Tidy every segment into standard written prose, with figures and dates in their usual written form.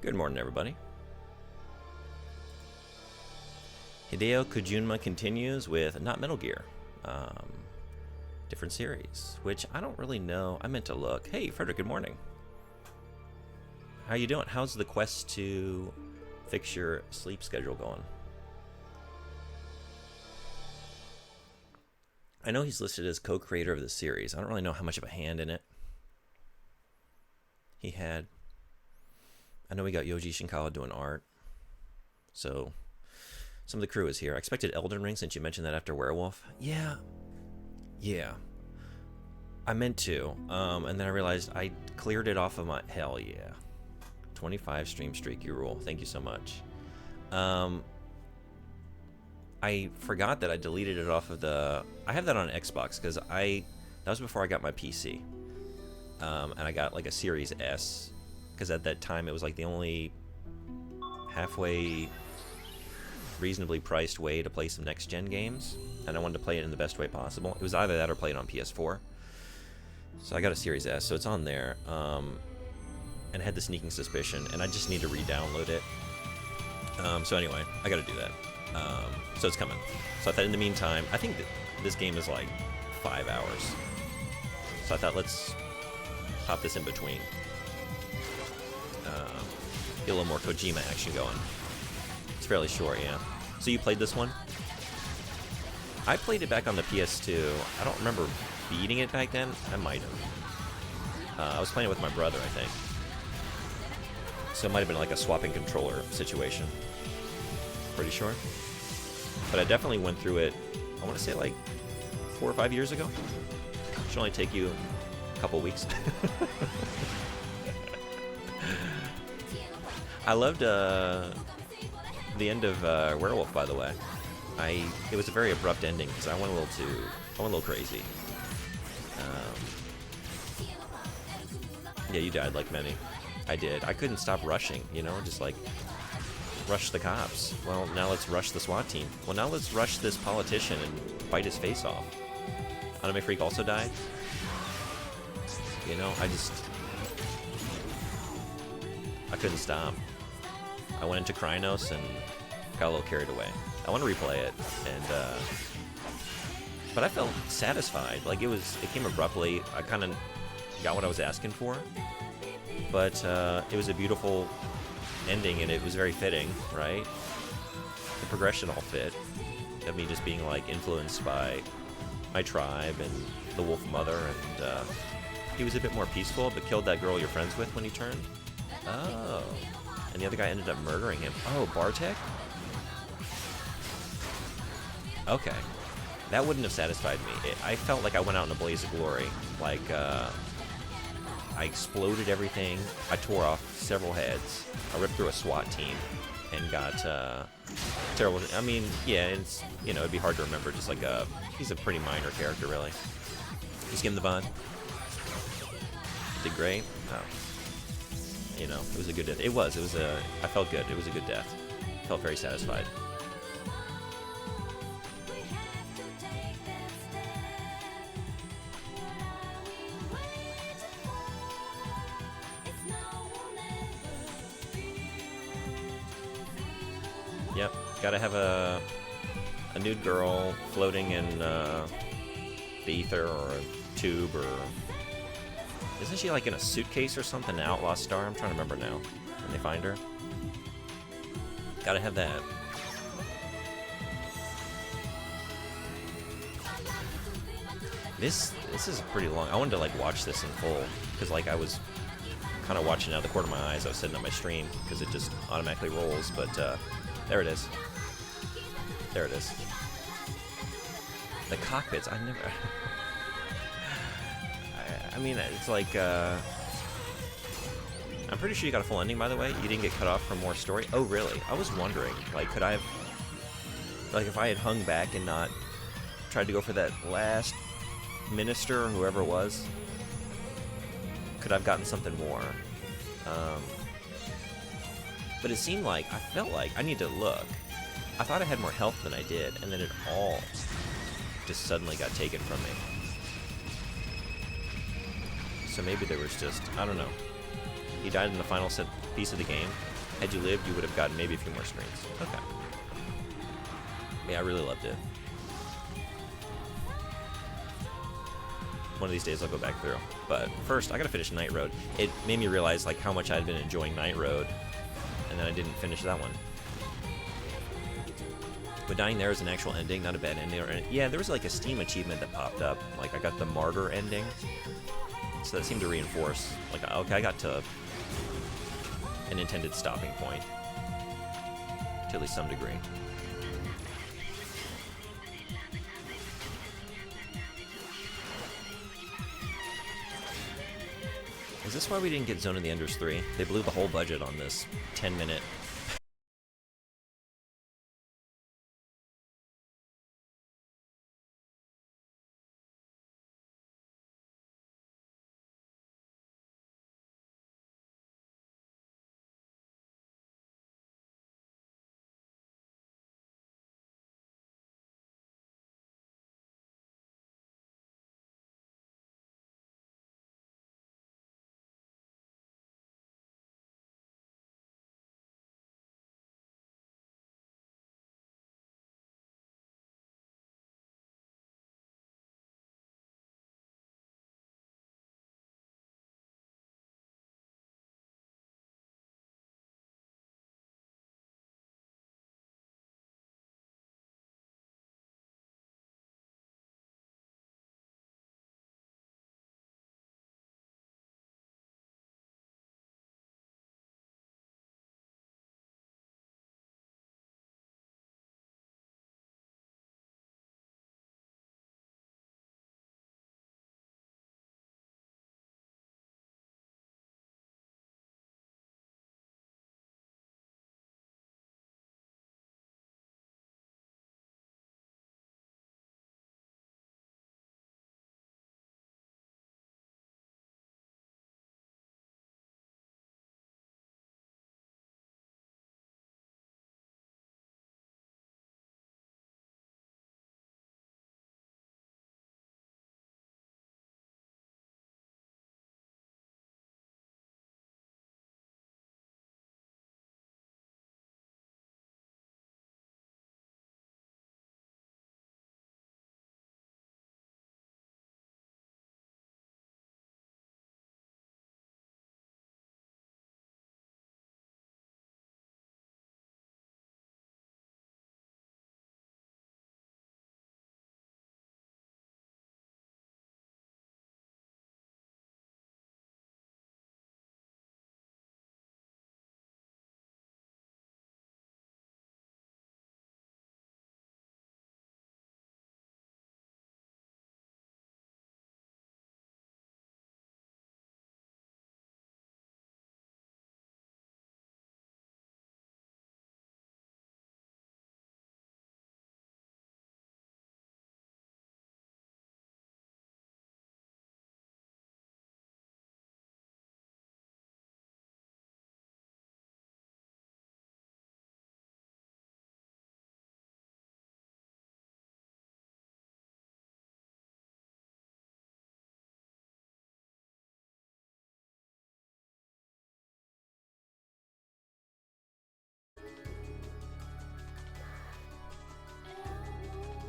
Good morning, everybody. Hideo Kojima continues with not Metal Gear. Different series, which I don't really know. I meant to look. Hey, Frederick, good morning. How you doing? How's the quest to fix your sleep schedule going? I know he's listed as co-creator of the series. I don't really know how much of a hand in it he had. I know we got Yoji Shinkawa doing art. So, some of the crew is here. I expected Elden Ring since you mentioned that after Werewolf. Yeah. I meant to. And then I realized I cleared it off of my... Hell yeah. 25 stream streak, you rule. Thank you so much. I forgot that I deleted it off of the... I have that on Xbox because that was before I got my PC. And I got like a Series S because at that time it was like the only halfway reasonably priced way to play some next-gen games, and I wanted to play it in the best way possible. It was either that or play it on PS4. So I got a Series S, so it's on there, and I had the sneaking suspicion, and I just need to re-download it. So anyway, I gotta do that. So it's coming. So I thought in the meantime, I think that this game is like 5 hours. So I thought let's hop this in between. Get a little more Kojima action going. It's fairly short, yeah. So you played this one? I played it back on the PS2. I don't remember beating it back then. I might have. I was playing it with my brother, I think. So it might have been like a swapping controller situation. Pretty sure. But I definitely went through it, I want to say like 4 or 5 years ago. Should only take you a couple weeks. I loved the end of Werewolf, by the way. It was a very abrupt ending because I went a little crazy. Yeah, you died like many. I did. I couldn't stop rushing, just like rush the cops. Well, now let's rush the SWAT team. Well, now let's rush this politician and bite his face off. Anime Freak also died. I couldn't stop. I went into Krynos and got a little carried away. I want to replay it, but I felt satisfied. Like it came abruptly. I kind of got what I was asking for, but it was a beautiful ending, and it was very fitting, right? The progression all fit. Of me just being like influenced by my tribe and the Wolf Mother, and he was a bit more peaceful, but killed that girl you're friends with when he turned. Oh. And the other guy ended up murdering him. Oh, Bartek? Okay. That wouldn't have satisfied me. I felt like I went out in a blaze of glory. Like, I exploded everything. I tore off several heads. I ripped through a SWAT team and got terrible. I mean, yeah, it'd be hard to remember. Just like he's a pretty minor character, really. Just give him the vibe. Did great. Oh. It was a good death. I felt good. It was a good death. Felt very satisfied. Yep, gotta have a nude girl floating in the ether or a tube or... Isn't she like in a suitcase or something, an outlaw star? I'm trying to remember now. When they find her. Gotta have that. This is pretty long. I wanted to like watch this in full because like I was kind of watching out of the corner of my eyes. I was sitting on my stream because it just automatically rolls. But there it is. There it is. The cockpits. I never. I mean, it's like, I'm pretty sure you got a full ending, by the way. You didn't get cut off for more story. Oh, really? I was wondering, like, could I have, like, if I had hung back and not tried to go for that last minister or whoever it was, could I have gotten something more? But it seemed like, I felt like, I need to look. I thought I had more health than I did, and then it all just suddenly got taken from me. So maybe there was just, I don't know. He died in the final piece of the game. Had you lived, you would have gotten maybe a few more screens. Okay. Yeah, I really loved it. One of these days I'll go back through. But first, I gotta finish Night Road. It made me realize like how much I'd been enjoying Night Road, and then I didn't finish that one. But dying there is an actual ending, not a bad ending. Yeah, there was like a Steam achievement that popped up. Like I got the Martyr ending, so that seemed to reinforce. Like okay, I got to an intended stopping point to at least some degree. Is this why we didn't get Zone of the Enders 3? They blew the whole budget on this 10-minute.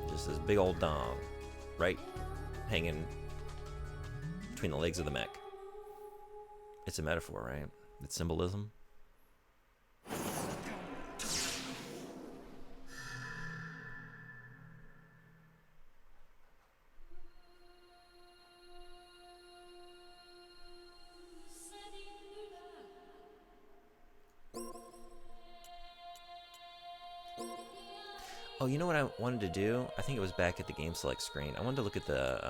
Just this big old dong, right, hanging between the legs of the mech. It's a metaphor, right? It's symbolism. Oh, you know what I wanted to do? I think it was back at the game select screen. I wanted to look at the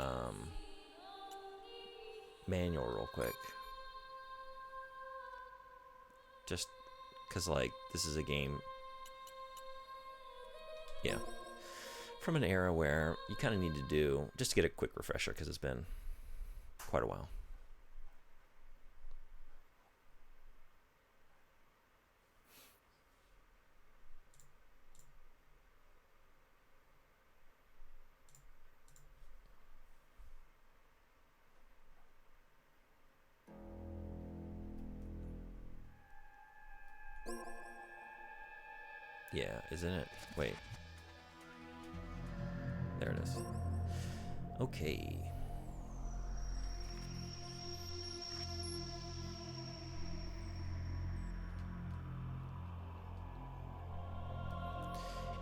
manual real quick. Just because, like, this is a game, yeah, from an era where you kind of need to do, just to get a quick refresher, because it's been quite a while. Yeah, isn't it? Wait. There it is. Okay.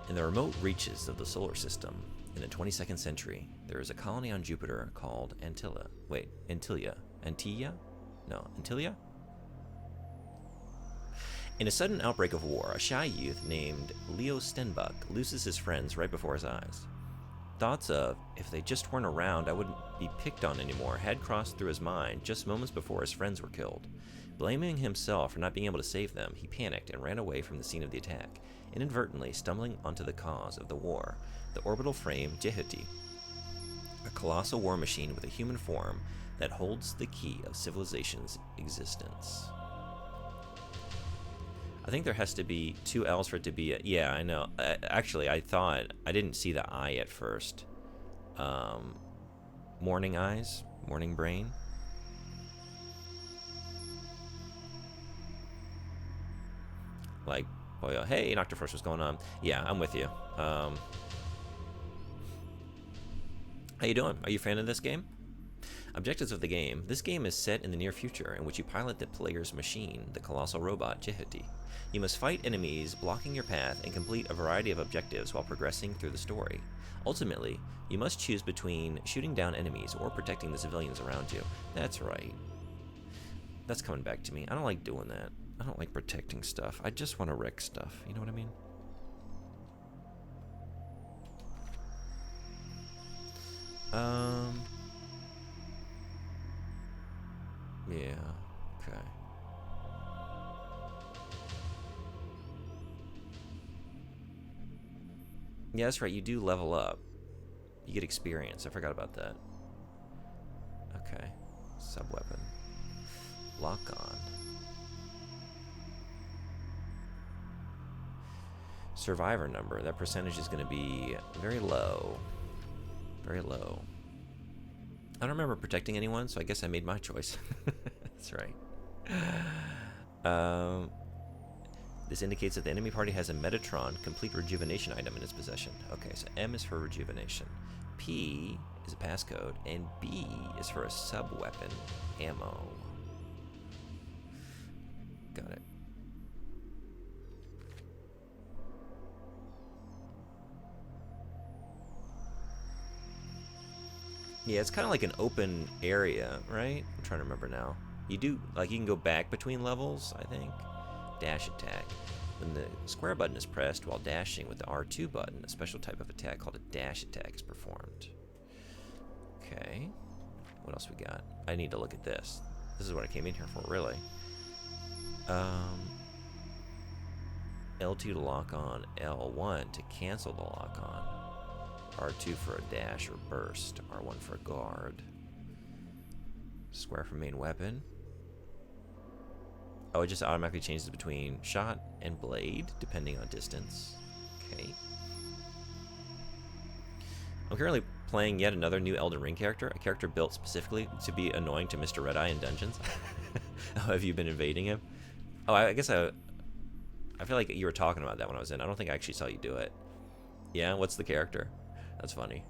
In the remote reaches of the solar system, in the 22nd century, there is a colony on Jupiter called Antilia. Wait, Antilia? Antilia? No, Antilia? In a sudden outbreak of war, a shy youth named Leo Stenbuck loses his friends right before his eyes. Thoughts of, if they just weren't around, I wouldn't be picked on anymore, had crossed through his mind just moments before his friends were killed. Blaming himself for not being able to save them, he panicked and ran away from the scene of the attack, inadvertently stumbling onto the cause of the war, the orbital frame Jehuti, a colossal war machine with a human form that holds the key of civilization's existence. I think there has to be 2 L's for it to be a... Yeah, I know. Actually, I thought... I didn't see the I at first. Morning eyes? Morning brain? Like, boy, hey, Dr. Frost, what's going on? Yeah, I'm with you. How you doing? Are you a fan of this game? Objectives of the game. This game is set in the near future, in which you pilot the player's machine, the colossal robot Jehuti. You must fight enemies blocking your path and complete a variety of objectives while progressing through the story. Ultimately, you must choose between shooting down enemies or protecting the civilians around you. That's right. That's coming back to me. I don't like doing that. I don't like protecting stuff. I just want to wreck stuff. You know what I mean? Yeah, okay. Yeah, that's right. You do level up. You get experience. I forgot about that. Okay. Sub-weapon. Lock on. Survivor number. That percentage is going to be very low. Very low. I don't remember protecting anyone, so I guess I made my choice. That's right. This indicates that the enemy party has a Metatron complete rejuvenation item in its possession. Okay, so M is for rejuvenation. P is a passcode, and B is for a sub-weapon ammo. Got it. Yeah, it's kind of like an open area, right? I'm trying to remember now. You do, like, you can go back between levels, I think. Dash attack. When the square button is pressed while dashing with the R2 button, a special type of attack called a dash attack is performed. Okay. What else we got? I need to look at this. This is what I came in here for, really. L2 to lock on, L1 to cancel the lock on. R2 for a dash or burst, R1 for a guard. Square for main weapon. Oh, it just automatically changes between shot and blade, depending on distance. Okay. I'm currently playing yet another new Elden Ring character, a character built specifically to be annoying to Mr. Red Eye in dungeons. Oh, have you been invading him? Oh, I guess I feel like you were talking about that when I was in. I don't think I actually saw you do it. Yeah, what's the character? That's funny.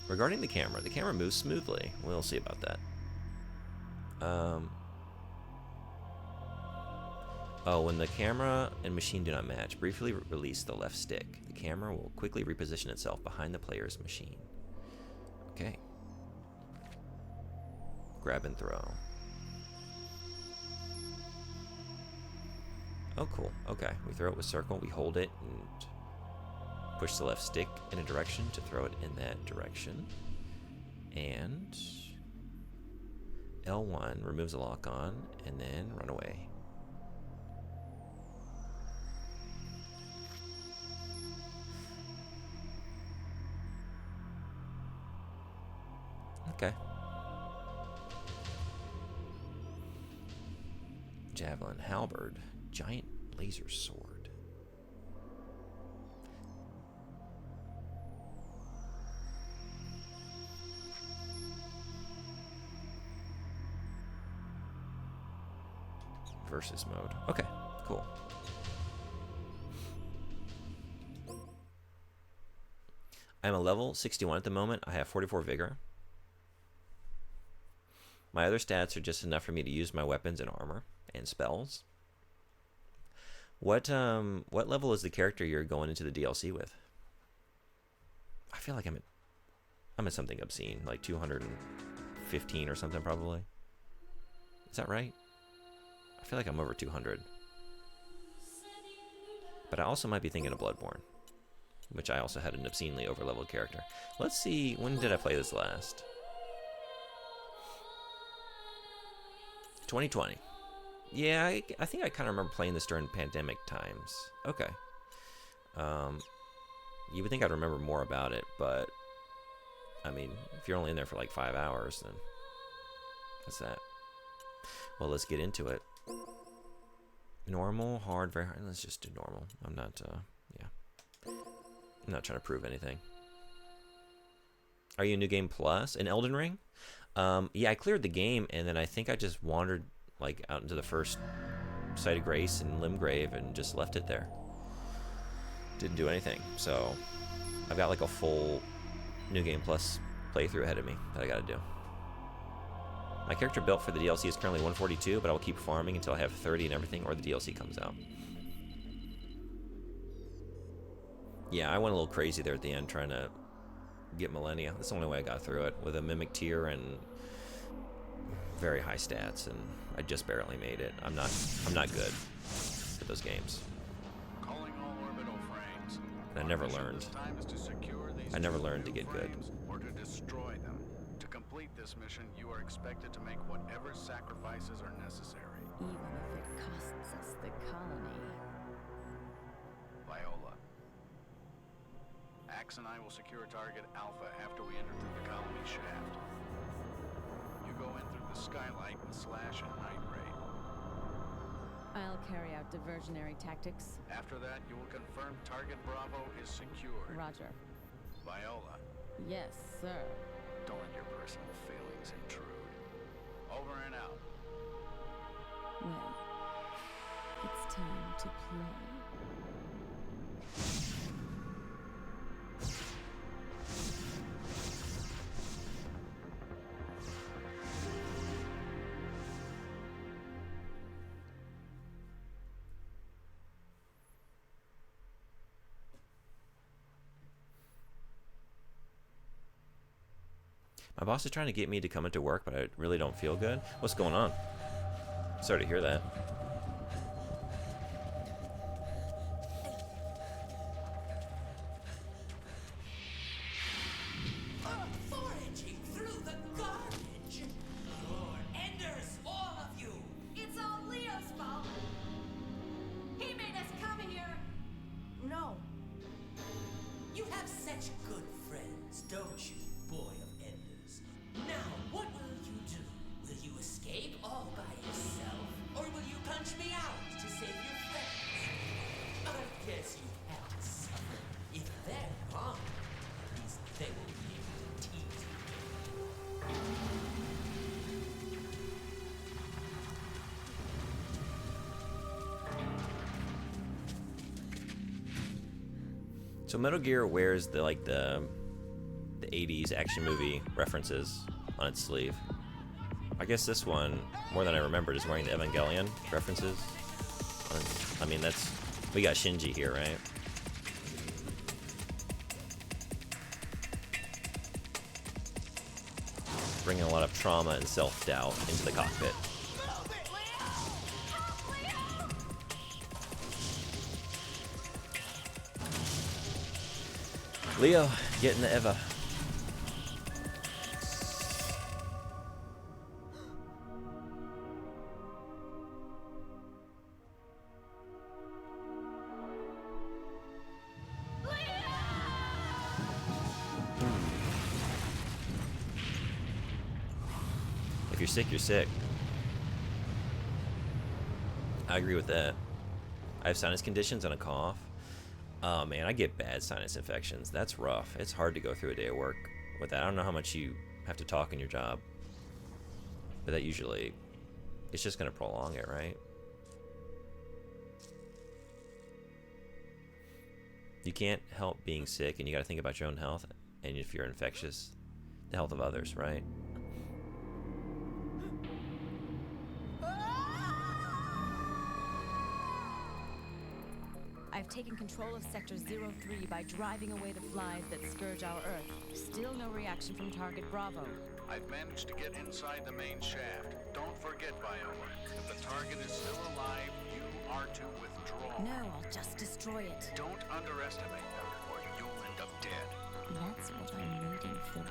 Regarding the camera moves smoothly. We'll see about that. Oh, when the camera and machine do not match, briefly release the left stick. The camera will quickly reposition itself behind the player's machine. Okay. Grab and throw. Oh, cool. Okay. We throw it with circle. We hold it and push the left stick in a direction to throw it in that direction. And L1 removes the lock on and then run away. Okay. Javelin, halberd, giant laser sword. Versus mode. Okay, cool. I'm a level 61 at the moment. I have 44 vigor. My other stats are just enough for me to use my weapons and armor and spells. What level is the character you're going into the DLC with? I feel like I'm at something obscene, like 215 or something probably. Is that right? I feel like I'm over 200. But I also might be thinking of Bloodborne, which I also had an obscenely over-leveled character. Let's see, when did I play this last? 2020. Yeah, I think I kind of remember playing this during pandemic times. Okay. You would think I'd remember more about it, but I mean, if you're only in there for like 5 hours, then what's that? Well, let's get into it. Normal, hard, very hard. Let's just do normal. I'm not, yeah. I'm not trying to prove anything. Are you New Game Plus in Elden Ring? Yeah, I cleared the game, and then I think I just wandered like out into the first Site of Grace and Limgrave and just left it there. Didn't do anything. So I've got like a full New Game Plus playthrough ahead of me that I gotta do. My character built for the DLC is currently 142, but I will keep farming until I have 30 and everything, or the DLC comes out. Yeah, I went a little crazy there at the end trying to get Millennia. That's the only way I got through it, with a Mimic tier and very high stats, and I just barely made it. I'm not good at those games. And I never learned. I never learned to get good. Or to destroy them. To complete this mission, you are expected to make whatever sacrifices are necessary. Even if it costs us the colony. Viola. Axe and I will secure target Alpha after we enter through the colony shaft. You go in through the skylight with Slash and Night Ray. I'll carry out diversionary tactics. After that, you will confirm target Bravo is secured. Roger. Viola, Yes, sir. don't let your personal feelings intrude. Over and out. Well, it's time to play. My boss is trying to get me to come into work, but I really don't feel good. What's going on? Sorry to hear that. Foraging through the garbage. You're enders, all of you. It's all Leo's fault. He made us come here. No. You have such good friends, don't you, boy of enders? Now, what will you do? Will you escape all by yourself? Or will you punch me out to save your friends? I guess you have to suffer. If they're wrong, at least they will be able to tease you. So Metal Gear wears the 80s action movie references on its sleeve. I guess this one, more than I remembered, is wearing the Evangelion references. I mean, we got Shinji here, right? Bringing a lot of trauma and self-doubt into the cockpit. Leo, get in the Eva. If you're sick, you're sick. I agree with that. I have sinus conditions and a cough. Oh man, I get bad sinus infections. That's rough. It's hard to go through a day of work with that. I don't know how much you have to talk in your job, but that usually, it's just going to prolong it, right? You can't help being sick, and you got to think about your own health. and if you're infectious, the health of others, right? I've taken control of Sector 03 by driving away the flies that scourge our Earth. Still no reaction from Target Bravo. I've managed to get inside the main shaft. Don't forget, Viola. If the target is still alive, you are to withdraw. No, I'll just destroy it. Don't underestimate them, or you'll end up dead. That's what I'm waiting for.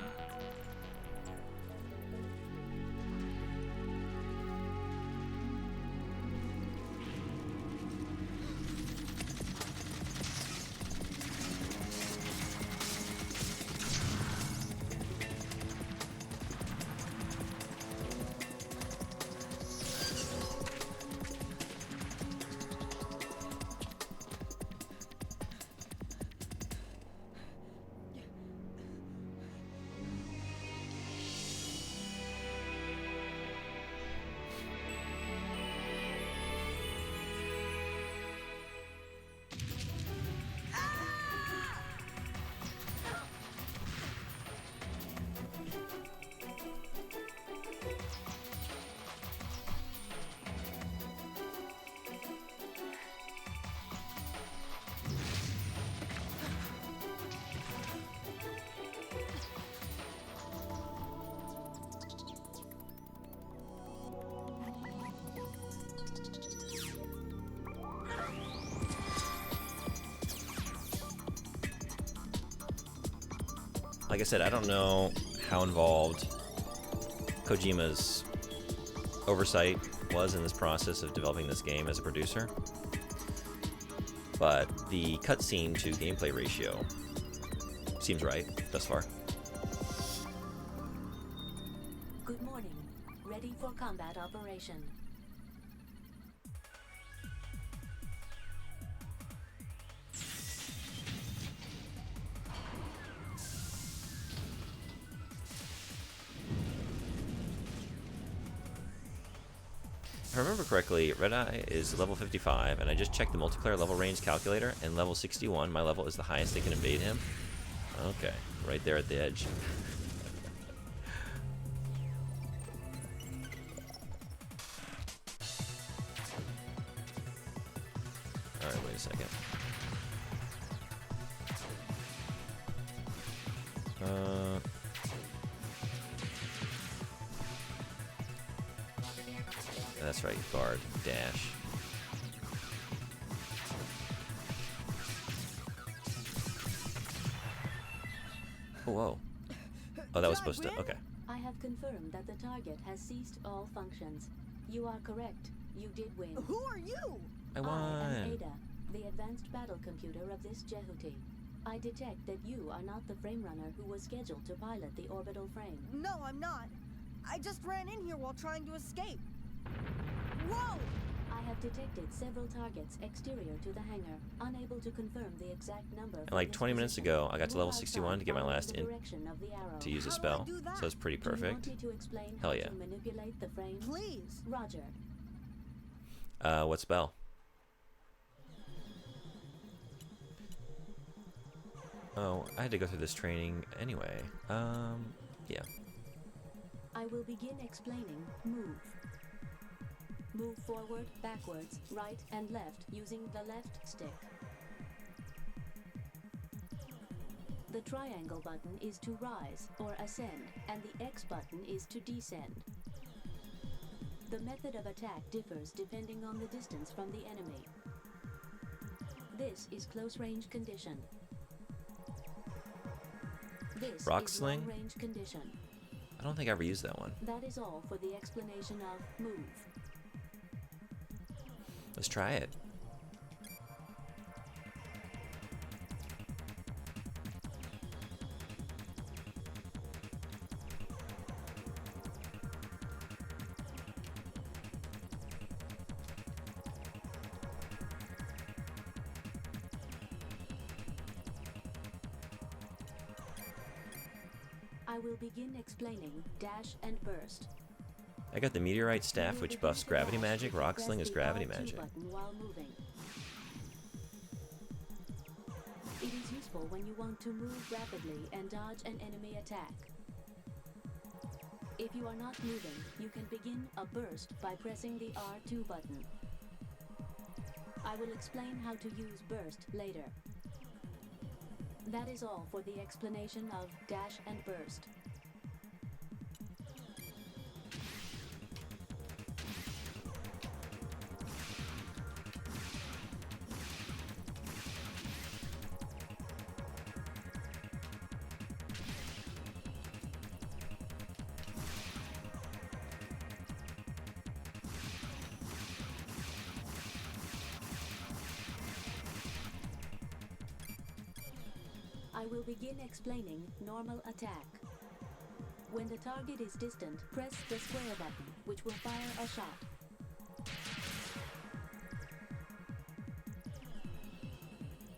Like I said, I don't know how involved Kojima's oversight was in this process of developing this game as a producer, but the cutscene to gameplay ratio seems right thus far. Good morning. Ready for combat operation. If I remember correctly, Red Eye is level 55, and I just checked the multiplayer level range calculator, and level 61, my level, is the highest they can invade him. Okay, right there at the edge. Alright, wait a second. That's right, guard, dash. Oh, whoa. Oh, that was supposed to, okay. I have confirmed that the target has ceased all functions. You are correct. You did win. Who are you? I I am won. Ada, the advanced battle computer of this Jehuti. I detect that you are not the frame runner who was scheduled to pilot the orbital frame. No, I'm not. I just ran in here while trying to escape. Whoa! I have detected several targets exterior to the hangar, unable to confirm the exact number. And like 20 minutes ago, I got to level 61 to get my last in to use a How do I spell, do that? so it's pretty Do you want perfect. me to explain Hell how yeah. to manipulate the frame? Please. Roger. What spell? Oh, I had to go through this training anyway. Yeah. I will begin explaining move. Move forward, backwards, right, and left using the left stick. The triangle button is to rise or ascend, and the X button is to descend. The method of attack differs depending on the distance from the enemy. This is close range condition. This Rock is sling? long range condition. I don't think I ever used that one. That is all for the explanation of move. Let's try it. I will begin explaining dash and burst. I got the meteorite staff, which buffs gravity magic. Rock sling is gravity Press the magic. L2 button while moving. It is useful useful when you want to move rapidly and dodge an enemy attack. If you are not moving, you can begin a burst by pressing the R2 button. I will explain how to use burst later. That is all for the explanation of dash and burst. I will begin explaining normal attack. When the target is distant, press the square button, which will fire a shot.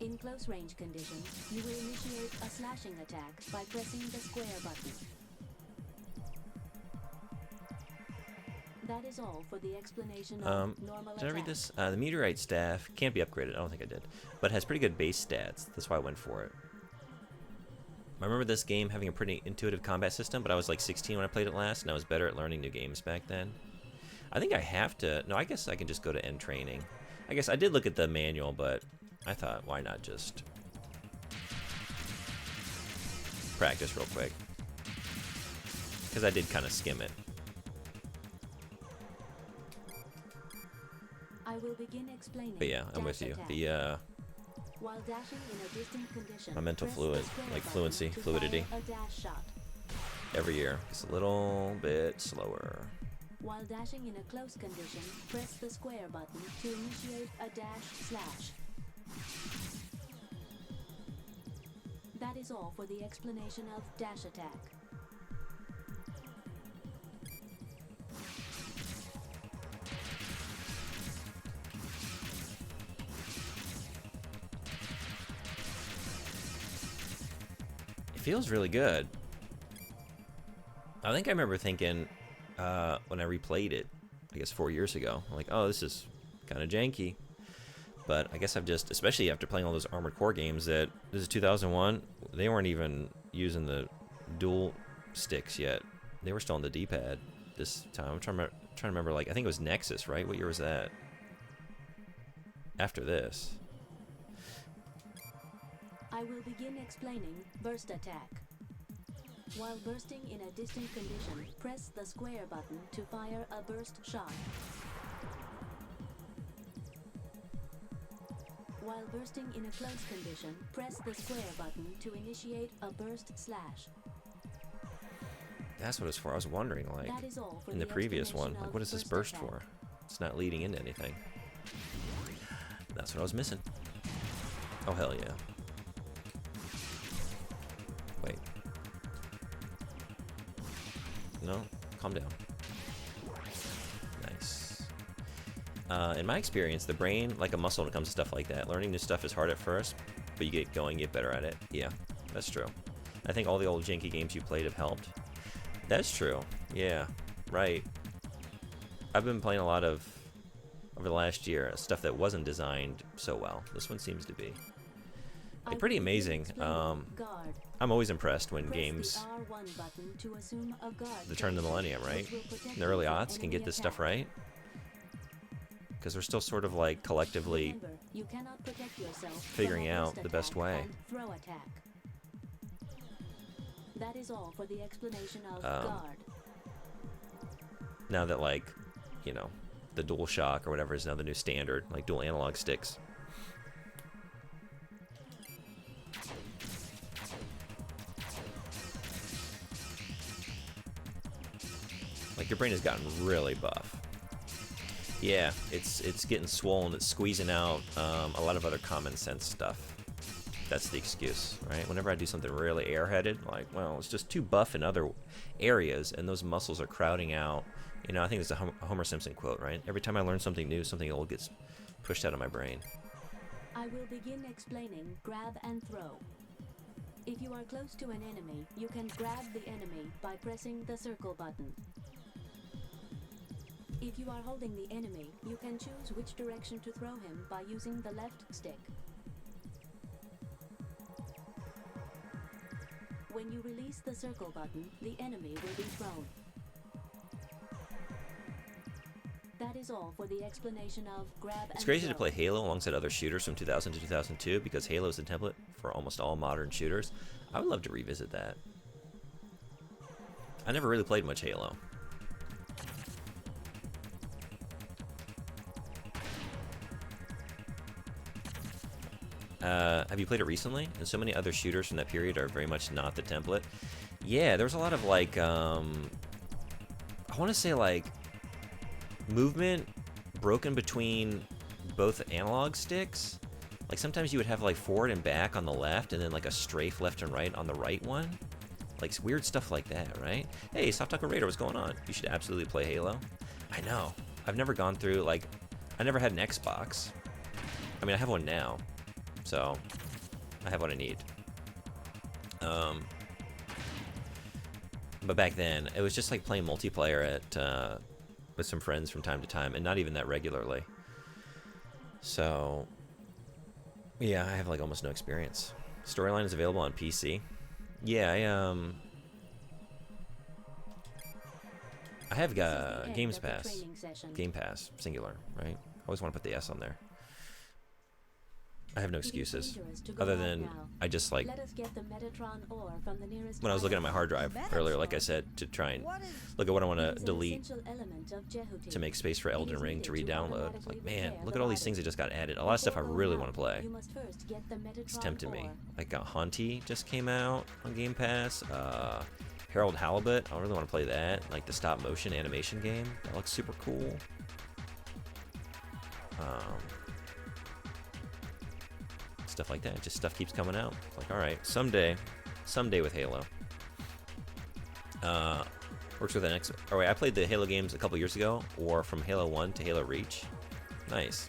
In close range conditions, you will initiate a slashing attack by pressing the square button. That is all for the explanation of normal attack. Did I read this? The meteorite staff can't be upgraded. I don't think I did, but has pretty good base stats. That's why I went for it. I remember this game having a pretty intuitive combat system, but I was like 16 when I played it last, and I was better at learning new games back then. I think I have to... No, I guess I can just go to end training. I guess I did look at the manual, but I thought, why not just practice real quick? Because I did kind of skim it. I will begin explaining. But yeah, I'm with you. The while dashing in a distant condition, my mental fluency, to fluidity. fire a dash shot. Every year, it's a little bit slower. While dashing in a close condition, press the square button to initiate a dash slash. That is all for the explanation of dash attack. It feels really good. I think I remember thinking when I replayed it, I guess 4 years ago, I'm like, oh, this is kind of janky. But I guess I've just, especially after playing all those Armored Core games, that this is 2001, they weren't even using the dual sticks yet. They were still on the D-pad this time. I'm trying to remember, like, I think it was Nexus, right? What year was that? After this. I will begin explaining burst attack. While bursting in a distant condition, press the square button to fire a burst shot. While bursting in a close condition, press the square button to initiate a burst slash. That's what it's for. I was wondering, like, That is all for in the previous one, explanation like, of what is this burst attack. for? It's not leading into anything. That's what I was missing. Oh, hell yeah. Wait. No, calm down. Nice. In my experience, the brain, like a muscle when it comes to stuff like that. Learning new stuff is hard at first, but you get going, get better at it. Yeah, that's true. I think all the old janky games you played have helped. That's true. Yeah, right. I've been playing a lot of, over the last year, stuff that wasn't designed so well. This one seems to be. They're pretty amazing. I'm always impressed when games, the turn of the millennium, right? In the early aughts can get this stuff right. Because we're still sort of like collectively figuring out the best way. That is all for the explanation of guard. Now that, like, you know, the DualShock or whatever is now the new standard, like dual analog sticks. Like, your brain has gotten really buff. Yeah, it's getting swollen. It's squeezing out a lot of other common sense stuff. That's the excuse, right? Whenever I do something really airheaded, like, well, it's just too buff in other areas, and those muscles are crowding out. You know, I think it's a Homer Simpson quote, right? Every time I learn something new, something old gets pushed out of my brain. I will begin explaining grab and throw. If you are close to an enemy, you can grab the enemy by pressing the circle button. If you are holding the enemy, you can choose which direction to throw him by using the left stick. Press the circle button, the enemy will be thrown. That is all for the explanation of grab It's and crazy to throw. play Halo alongside other shooters from 2000 to 2002 because Halo is the template for almost all modern shooters. I would love to revisit that. I never really played much Halo. Have you played it recently? And so many other shooters from that period are very much not the template. Yeah, there was a lot of like, I want to say like movement broken between both analog sticks. Like sometimes you would have like forward and back on the left and then like a strafe left and right on the right one. Like weird stuff like that, right? Hey, Soft Taco Raider, what's going on? You should absolutely play Halo. I know. I've never gone through, like, I never had an Xbox. I mean, I have one now. So, I have what I need. But back then, it was just like playing multiplayer at with some friends from time to time, and not even that regularly. So, yeah, I have like almost no experience. Storyline is available on PC. Yeah, I have Games Pass. Game Pass, singular, right? I always want to put the S on there. I have no excuses, other than I just like, when I was looking at my hard drive earlier, like I said, to try and look at what I want to delete to make space for Elden Ring to re-download. It's like, man, look at all these things that just got added. A lot of stuff I really want to play. It's tempting me. Like Haunty just came out on Game Pass. Harold Halibut, I really want to play that. Like the stop motion animation game. That looks super cool. Stuff like that. Just stuff keeps coming out. It's like, all right, someday with Halo. Works with an X. Oh wait, I played the Halo games a couple years ago, or from Halo 1 to Halo Reach. Nice.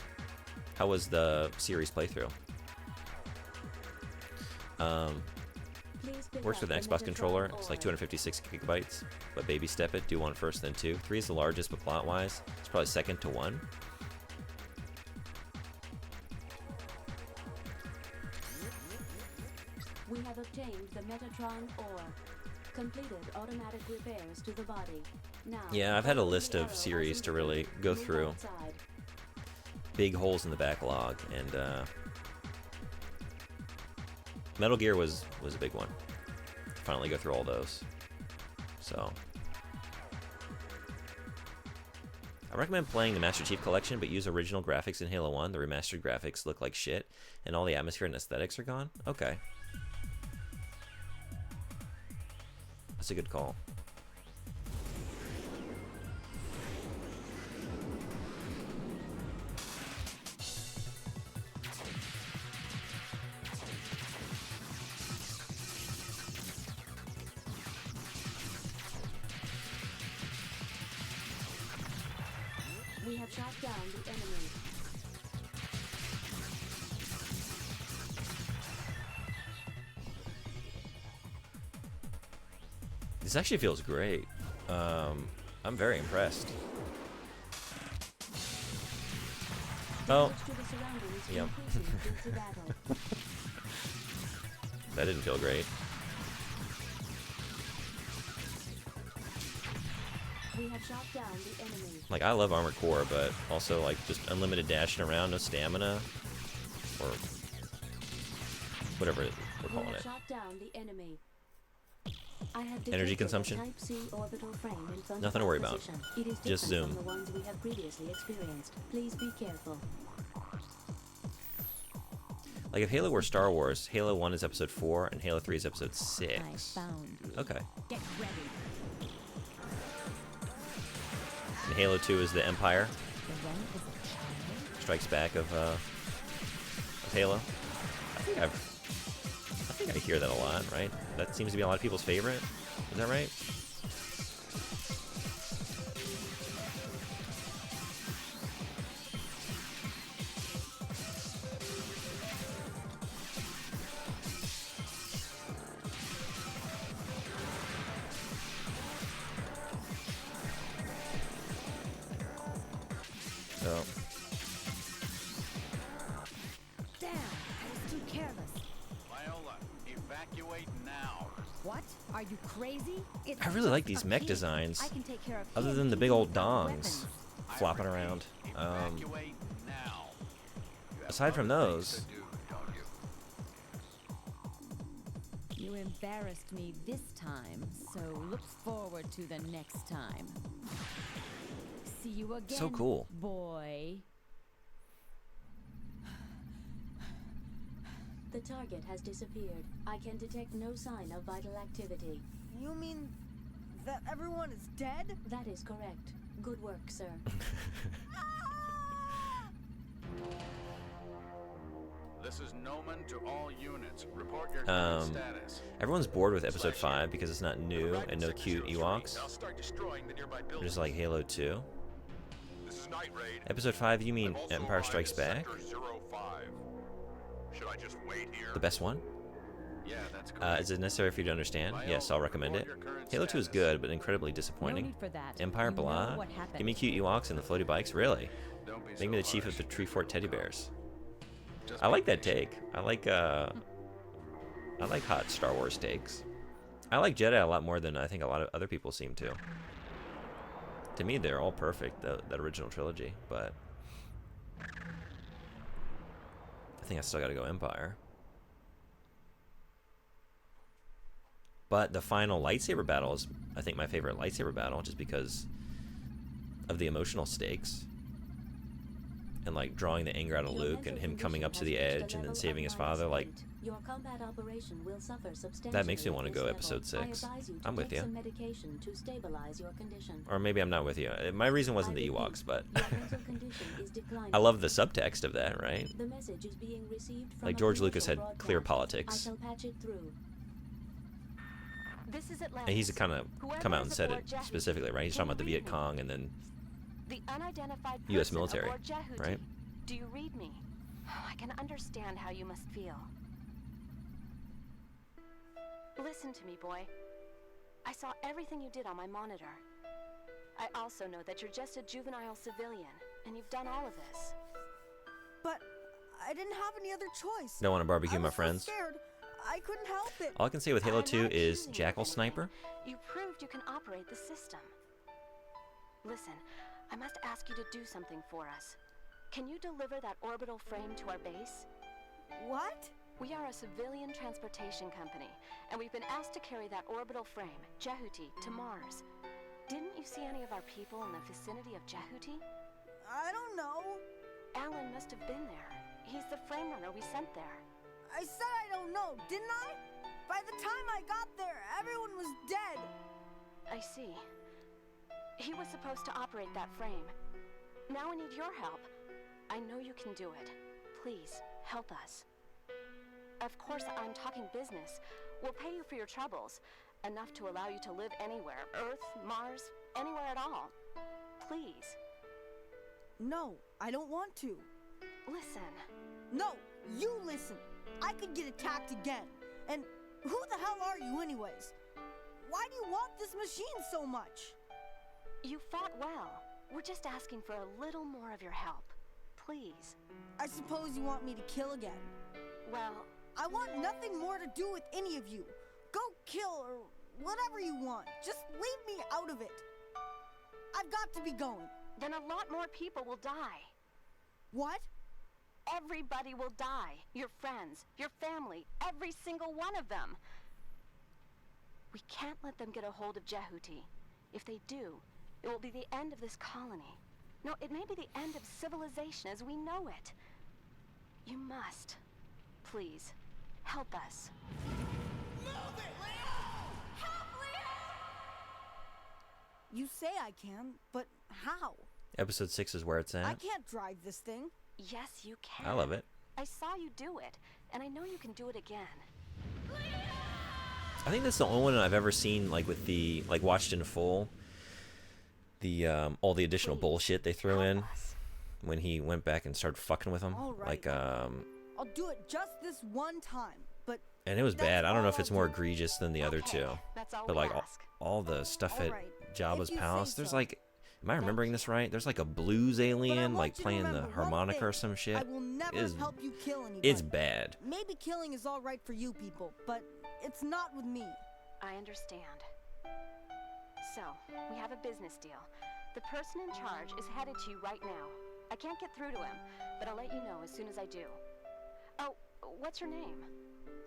How was the series playthrough? Works with an Xbox controller. It's like 256 gigabytes, but baby step it. Do 1 first, then 2. 3 is the largest, but plot-wise, it's probably second to 1. We have obtained the Metatron ore. Completed automatic repairs to the body. Now, yeah, I've had a list of series to really go through. Big holes in the backlog, and Metal Gear was a big one. Finally go through all those. So I recommend playing the Master Chief Collection, but use original graphics in Halo 1. The remastered graphics look like shit, and all the atmosphere and aesthetics are gone. Okay. That's a good call. We have shot down the enemy. This actually feels great. I'm very impressed. Oh, yep. That didn't feel great. We have shot down the enemy. Like, I love Armored Core, but also like just unlimited dashing around, no stamina, or whatever we're calling it. Shot down the enemy. I have Energy consumption? Type C orbital frame in front Nothing of to worry our about. position. It is Just different zoom. from the ones we have previously experienced. Please be careful. Like, if Halo were Star Wars, Halo 1 is episode 4 and Halo 3 is episode 6. I found you. Okay. Get ready. And Halo 2 is the Empire The one is a child. Strikes Back of Halo. I think I hear that a lot, right? That seems to be a lot of people's favorite. Is that right? So, Damn, I was too careless. Viola, evacuate now. What? Are you crazy? It's I really just like these a mech pig. designs. I can take care of Other him than the big old easily without dongs weapons. flopping around. Evacuate now. You have Aside from other things those, to do, don't you? You embarrassed me this time, so look forward to the next time. See you again, So cool. boy. The target has disappeared. I can detect no sign of vital activity. You mean that everyone is dead? That is correct. Good work, sir. This is Noman to all units. Report your Um, current status. everyone's bored with episode 5 because it's not new and no cute Ewoks. I'll start destroying the nearby buildings. Just like Halo 2. This is Night Raid. Episode 5, you mean I've also Empire arrived Strikes at Back? Sector 05. Should I just wait here? The best one? Yeah, that's correct. Is it necessary for you to understand? Yes, I'll recommend it. Halo 2 is good, but incredibly No disappointing. need for that. Empire You know blah. what happened. Give me cute Ewoks and the floaty bikes, really? Don't be Make me the so chief of harsh. the Treefort teddy bears. Just I be like that patient. take. I like hot Star Wars takes. I like Jedi a lot more than I think a lot of other people seem to. To me, they're all perfect, that original trilogy, but I think I still gotta go Empire. But the final lightsaber battle is, I think, my favorite lightsaber battle, just because of the emotional stakes. And like drawing the anger out of Your Luke mental and him coming condition up to has the reached a edge and then level saving of his father, like, -8. Your combat operation will suffer substantially. that makes me at want to this go level. episode I 6. advise you to I'm with take you. some medication to stabilize your condition. Or maybe I'm not with you. My reason wasn't I the repeat, Ewoks, but your mental condition is declining. I love the subtext of that, right? The message is being received from Like a George Lucas commercial had clear broadcast. I politics. shall patch it through. This is Atlantis. And he's kind of come out and said it Whoever is aboard specifically, right? He's Jahuti, talking about the can you Viet read me? Cong and then The unidentified US person military, aboard Jahuti. right? Do you read me? I can understand how you must feel. Listen to me, boy. I saw everything you did on my monitor. I also know that you're just a juvenile civilian, and you've done all of this. But I didn't have any other choice. don't want to barbecue I my was so friends. scared. I couldn't help it. All I can say with Halo I'm 2 not is accusing you of Jackal anything. Sniper. You proved you can operate the system. Listen, I must ask you to do something for us. Can you deliver that orbital frame to our base? What? We are a civilian transportation company, and we've been asked to carry that orbital frame, Jahuti, to Mars. Didn't you see any of our people in the vicinity of Jahuti? I don't know. Alan must have been there. He's the frame runner we sent there. I said I don't know, didn't I? By the time I got there, everyone was dead. I see. He was supposed to operate that frame. Now we need your help. I know you can do it. Please, help us. Of course, I'm talking business. We'll pay you for your troubles. Enough to allow you to live anywhere. Earth, Mars, anywhere at all. Please. No, I don't want to. Listen. No, you listen. I could get attacked again. And who the hell are you anyways? Why do you want this machine so much? You fought well. We're just asking for a little more of your help. Please. I suppose you want me to kill again. Well, I want nothing more to do with any of you. Go kill or whatever you want. Just leave me out of it. I've got to be going. then a lot more people will die. What? Everybody will die. Your friends, your family, every single one of them. We can't let them get a hold of Jahuti. If they do, it will be the end of this colony. No, it may be the end of civilization as we know it. You must, please, help us. You say I can, but how? Episode 6 is where it's I at. can't drive this thing. Yes, you can. I love it. I saw you do it, and I know you can do it again. I think that's the only one I've ever seen, like, with the, like, watched in full. The, all the additional bullshit they threw in when he went back and started fucking with him. All right. Like, I'll do it just this one time, but and it was that's bad. I don't know all if it's I'll more do. egregious than the other two. That's all But, we like, ask. all the stuff All at right, Jabba's if you say palace, there's, so. like, am I remembering this right? There's, like, a blues alien, want like, you to playing the remember one harmonica or thing. some shit. I will never It is- help you kill anybody. It's bad. Maybe killing is all right for you people, but it's not with me. I understand. So, we have a business deal. The person in charge is headed to you right now. I can't get through to him, but I'll let you know as soon as I do. Oh, what's your name?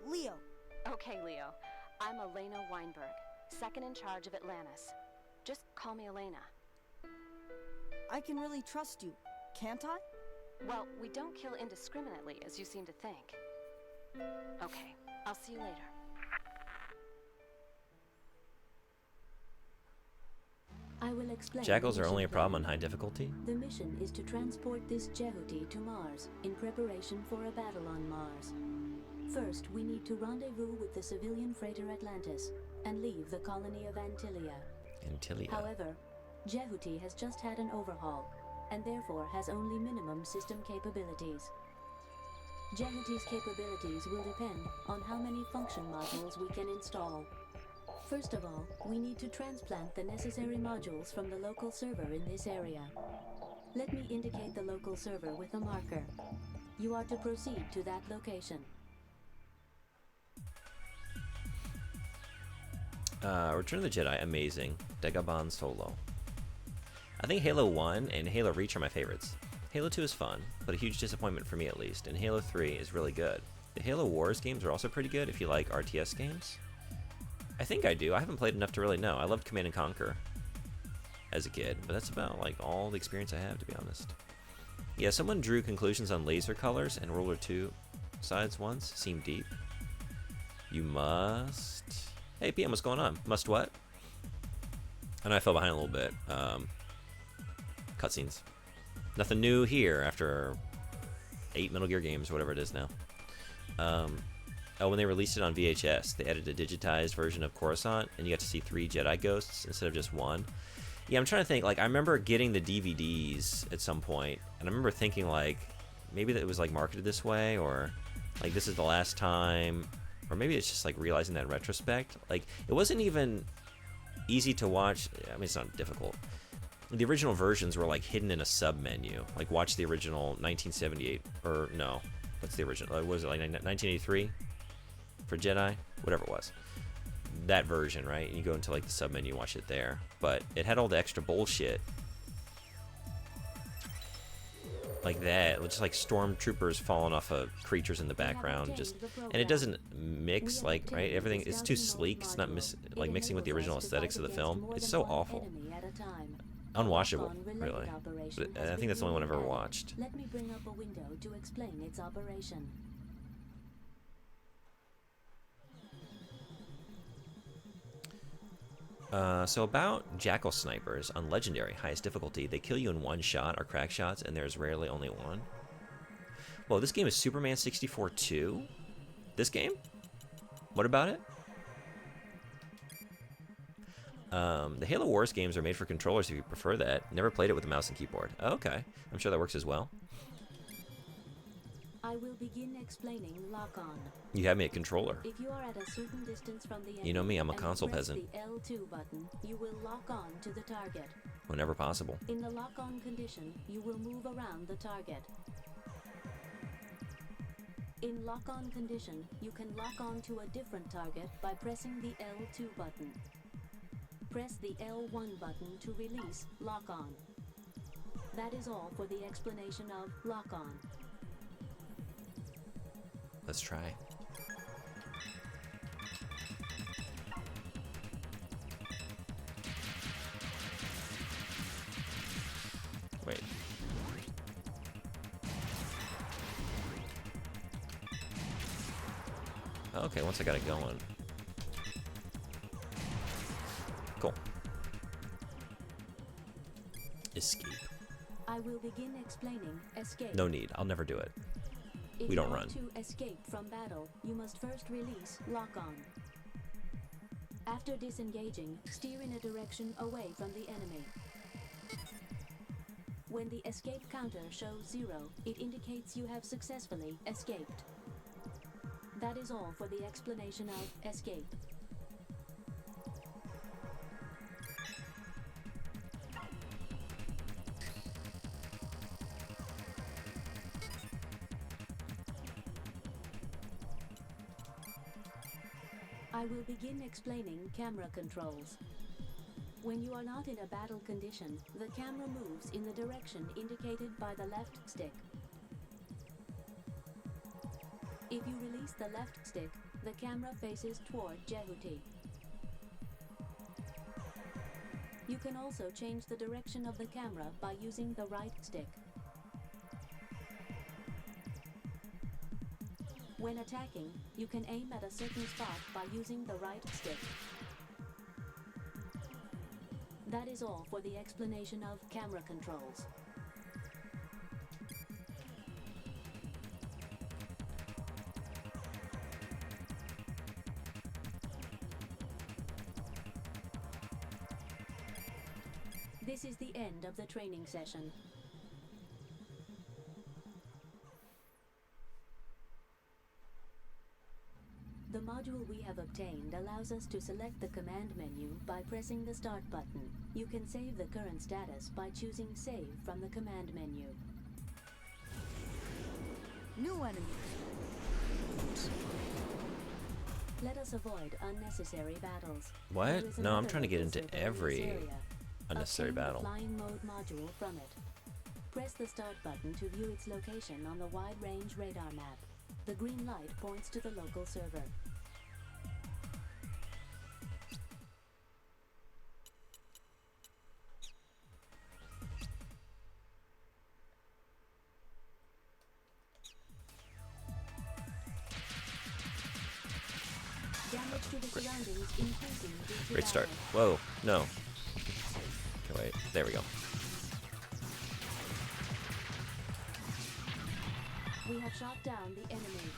Leo. Okay, Leo. I'm Elena Weinberg, second in charge of Atlantis. Just call me Elena. I can really trust you, can't I? Well, we don't kill indiscriminately, as you seem to think. Okay, I'll see you later. I will explain. Jackals the are only a mission problem on plan. high difficulty? The mission is to transport this Jehuti to Mars in preparation for a battle on Mars. First, we need to rendezvous with the civilian freighter Atlantis and leave the colony of Antilia. Antilia. However, Jehuti has just had an overhaul and therefore has only minimum system capabilities. Jehuti's capabilities will depend on how many function modules we can install. First of all, we need to transplant the necessary modules from the local server in this area. Let me indicate the local server with a marker. You are to proceed to that location. Return of the Jedi, amazing. Dagobah Solo. I think Halo 1 and Halo Reach are my favorites. Halo 2 is fun, but a huge disappointment for me at least, and Halo 3 is really good. The Halo Wars games are also pretty good if you like RTS games. I think I do. I haven't played enough to really know. I loved Command & Conquer as a kid, but that's about like all the experience I have, to be honest. Yeah, someone drew conclusions on laser colors and World War II sides once. Seemed deep. You must... Hey, PM, what's going on? Must what? I know I fell behind a little bit. Cutscenes. Nothing new here after 8 Metal Gear games or whatever it is now. Oh, when they released it on VHS, they added a digitized version of Coruscant, and you got to see 3 Jedi ghosts instead of just 1. Yeah, I'm trying to think. Like, I remember getting the DVDs at some point, and I remember thinking, like, maybe that it was, like, marketed this way, or, like, this is the last time, or maybe it's just, like, realizing that in retrospect. Like, it wasn't even easy to watch. I mean, it's not difficult. The original versions were, like, hidden in a sub-menu. Like, watch the original 1978, or, no, what's the original? What was it, like, 1983? For Jedi, whatever it was, that version, right? And you go into like the sub menu, watch it there. But it had all the extra bullshit, like that, just like stormtroopers falling off of creatures in the background, just, and it doesn't mix, like, right? Everything is too sleek. It's not like mixing with the original aesthetics of the film. It's so awful, unwatchable, really. But I think that's the only one I've ever watched. Let me bring up a window to explain its operation. So about Jackal snipers on Legendary, highest difficulty, they kill you in one shot or crack shots, and there's rarely only one. Whoa, this game is Superman 64 2? This game? What about it? The Halo Wars games are made for controllers if you prefer that. Never played it with a mouse and keyboard. Oh, okay, I'm sure that works as well. I will begin explaining lock-on. You have me at controller. If you are at a certain distance from the enemy, you know me, I'm a and console press peasant. the L2 button, you will lock on to the target. Whenever possible. In the lock-on condition, you will move around the target. In lock-on condition, you can lock on to a different target by pressing the L2 button. Press the L1 button to release lock-on. That is all for the explanation of lock-on. Let's try. Wait. Okay, once I got it going. Cool. Escape. I will begin explaining escape. No need. I'll never do it. If We don't you run. want to escape from battle, you must first release lock-on. After disengaging, steer in a direction away from the enemy. When the escape counter shows 0, it indicates you have successfully escaped. That is all for the explanation of escape. I will begin explaining camera controls. When you are not in a battle condition, the camera moves in the direction indicated by the left stick. If you release the left stick, the camera faces toward Jehuti. You can also change the direction of the camera by using the right stick. When attacking, you can aim at a certain spot by using the right stick. That is all for the explanation of camera controls. This is the end of the training session. The module we have obtained allows us to select the command menu by pressing the Start button. You can save the current status by choosing Save from the command menu. New enemies. Let us avoid unnecessary battles. What? There is No, I'm another trying to get local into server in this every area. unnecessary Obtain battle. the flying mode module from it. Press the Start button to view its location on the wide-range radar map. The green light points to the local server. Damage to the surroundings increasing due to Great start. battle. Whoa, no. Okay, wait. There we go. We have shot down the enemy.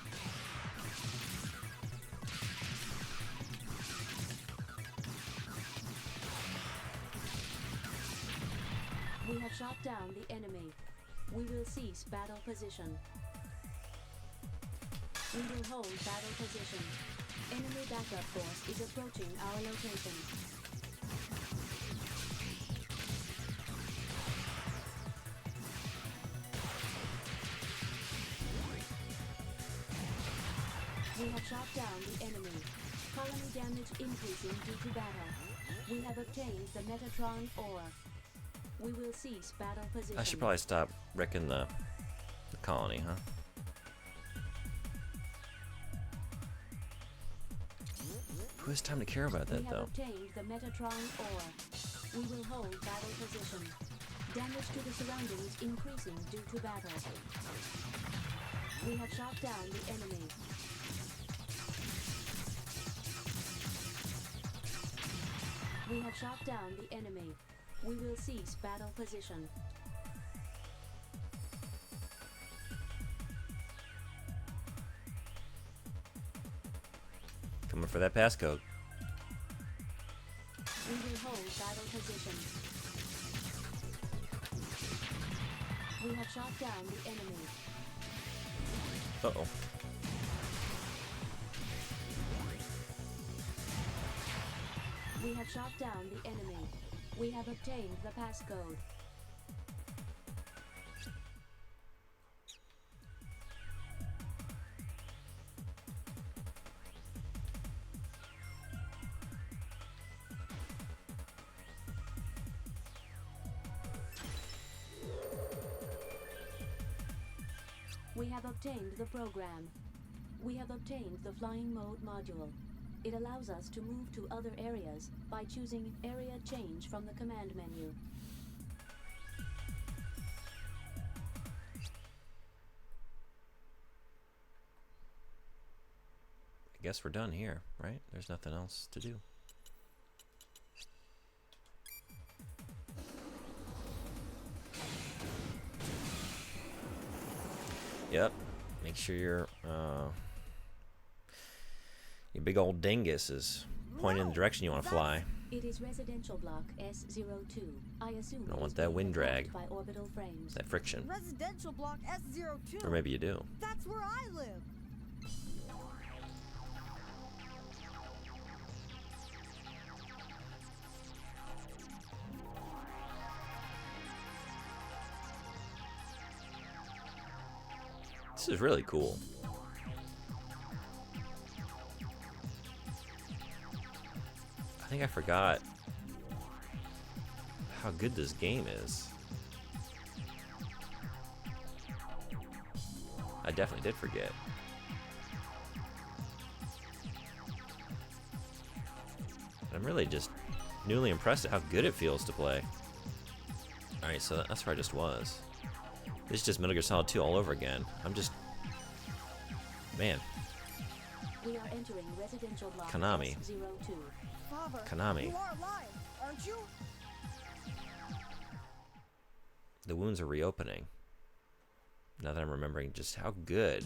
We have shot down the enemy. We will cease battle position. We will hold battle position. Enemy backup force is approaching our location. We have shot down the enemy. Colony damage increasing due to battle. We have obtained the Metatron ore. We will cease battle position. I should probably stop wrecking the colony, huh? Who has time to care about We that, have though? obtained the Metatron ore. We will hold battle position. Damage to the surroundings increasing due to battle. We have shot down the enemy. We have shot down the enemy. We will cease battle position. Coming for that passcode. We will hold battle position. We have shot down the enemy. Uh-oh. We have shot down the enemy. We have obtained the passcode. We have obtained the program. We have obtained the flying mode module. It allows us to move to other areas by choosing Area Change from the command menu. I guess we're done here, right? There's nothing else to do. Yep. Make sure your big old dingus is pointing in the direction you want to fly. It is residential block S02. I assume Don't it want is that being wind drag. attacked by orbital frames. That friction. Residential block S02. Or maybe you do. That's where I live. This is really cool. think I forgot how good this game is. I definitely did forget. I'm really just newly impressed at how good it feels to play. Alright, so that's where I just was. This is just Metal Gear Solid 2 all over again. I'm just... Man. We are entering residential block Konami. S02. Father, Konami. you are alive, aren't you? The wounds are reopening. Now that I'm remembering just how good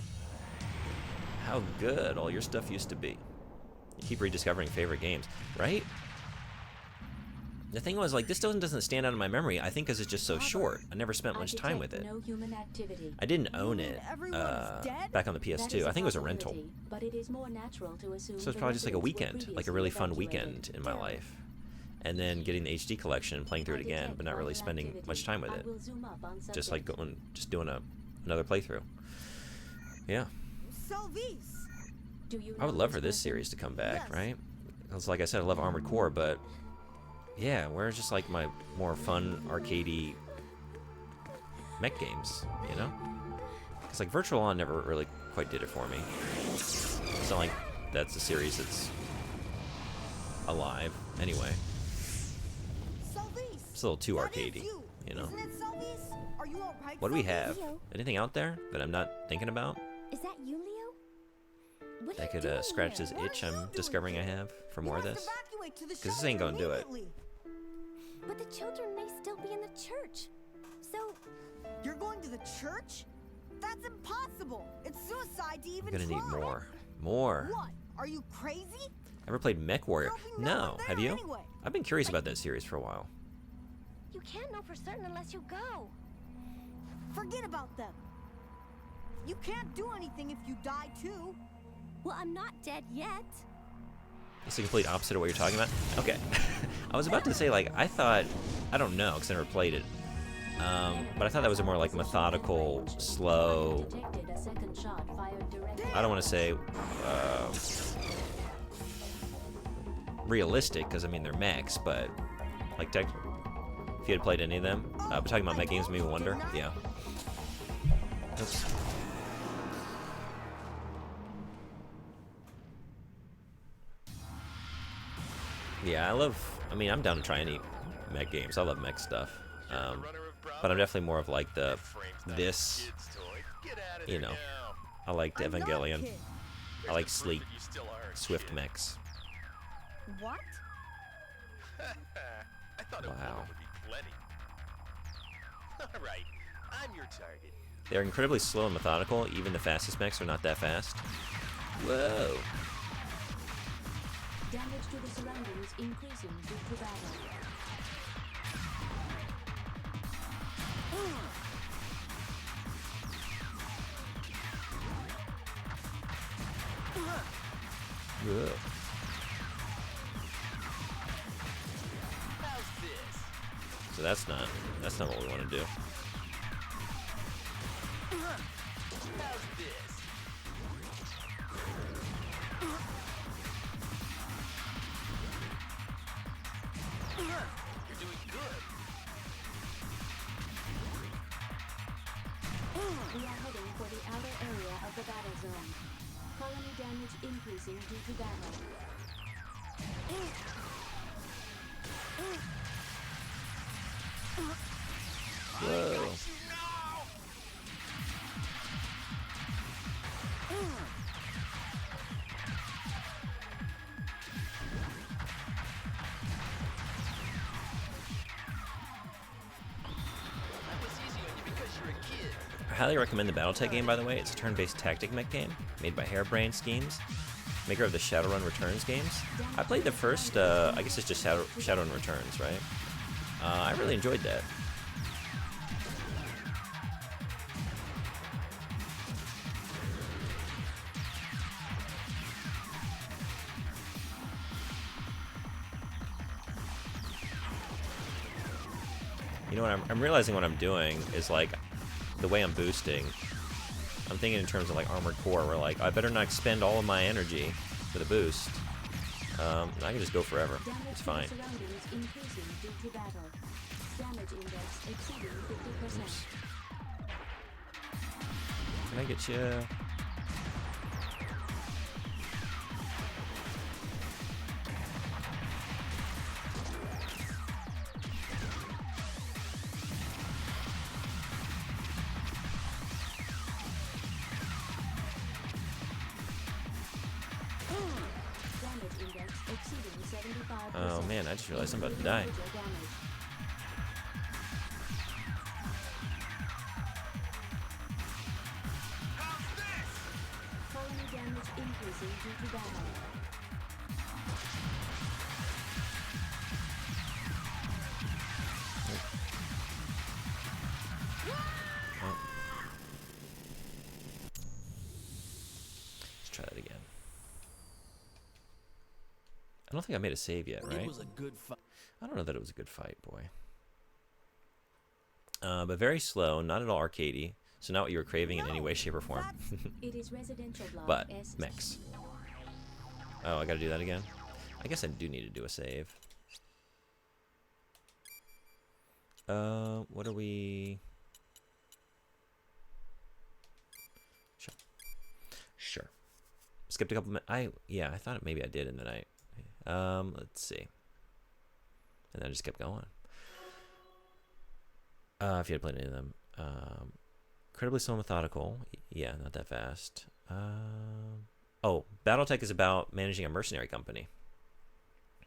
all your stuff used to be. You keep rediscovering favorite games, right? The thing was, like, this doesn't stand out in my memory, I think because it's just so short. I never spent much time with it. No human activity. I didn't own it back on the PS2. I think it was a rental. But it is more natural to assume So it's probably just like a weekend, like a really fun weekend in my life. And then getting the HD collection and playing through it again, but not really spending much time with it. Just like doing another playthrough. Yeah. Selvies. I would love for this series to come back, right? Because like I said, I love Armored Core, but yeah, where's just like my more fun arcadey mech games, you know? Because like Virtual On never really quite did it for me. It's not like that's a series that's alive anyway. It's a little too arcadey, you know? What do we have? Anything out there that I'm not thinking about? Is that you, Leo? What are That you could doing scratch here? this itch I'm discovering I have for more of this. Because this ain't gonna do it. But the children may still be in the church. So, You're going to the church? That's impossible. It's suicide to even I'm gonna try. need more. More. What? Are you crazy? Ever played Mech Warrior? There'll be no No. one there Have you? anyway. I've been curious about that series for a while. you can't know for certain unless you go. Forget about them. You can't do anything if you die too. Well, I'm not dead yet. It's the complete opposite of what you're talking about? Okay. I was about to say, like, I thought... I don't know, because I never played it. But I thought that was a more, like, methodical, slow... I don't want to say... realistic, because, I mean, they're mechs, but... Like, if you had played any of them... but talking about mech games made me wonder. Yeah. Oops. Yeah, I mean, I'm down to try any mech games. I love mech stuff. But I'm definitely more of like this, you know, I liked Evangelion. I like sleek, swift mechs. What? I thought a woman would be plenty. All right, I'm your target. They're incredibly slow and methodical. Even the fastest mechs are not that fast. Whoa. Damage to the surroundings increasing due to battle. Whoa. How's this? So that's not what we want to do. How's this? You're doing good. We are heading for the outer area of the battle zone. Colony damage increasing due to battle. Whoa. I highly recommend the Battletech game, by the way. It's a turn-based tactic mech game made by Harebrained Schemes, maker of the Shadowrun Returns games. I played the first, I guess it's just Shadowrun Returns, right? I really enjoyed that. You know what, I'm realizing what I'm doing is like, the way I'm boosting, I'm thinking in terms of like Armored Core, where like, I better not expend all of my energy for the boost. I can just go forever. Damage It's to fine. the surroundings increasing due to battle. Damage index exceeding 50%. Can I get you? Damage index exceeding 75%. Oh man, I just realized I'm about to die. Major damage. Colony damage increasing due to battle. Let's try that again. I don't think I made a save yet, right? It was a good fight. I don't know that it was a good fight, boy. But very slow, not at all arcadey. So not what you were craving in any way, shape, or form. It is residential block But S. mechs. Oh, I gotta do that again? I guess I do need to do a save. What are we... Sure. Sure. Skipped a couple yeah, I thought maybe I did in the night. Let's see. And then I just kept going. If you had played any of them. Incredibly slow and methodical. Yeah, not that fast. Oh, Battletech is about managing a mercenary company.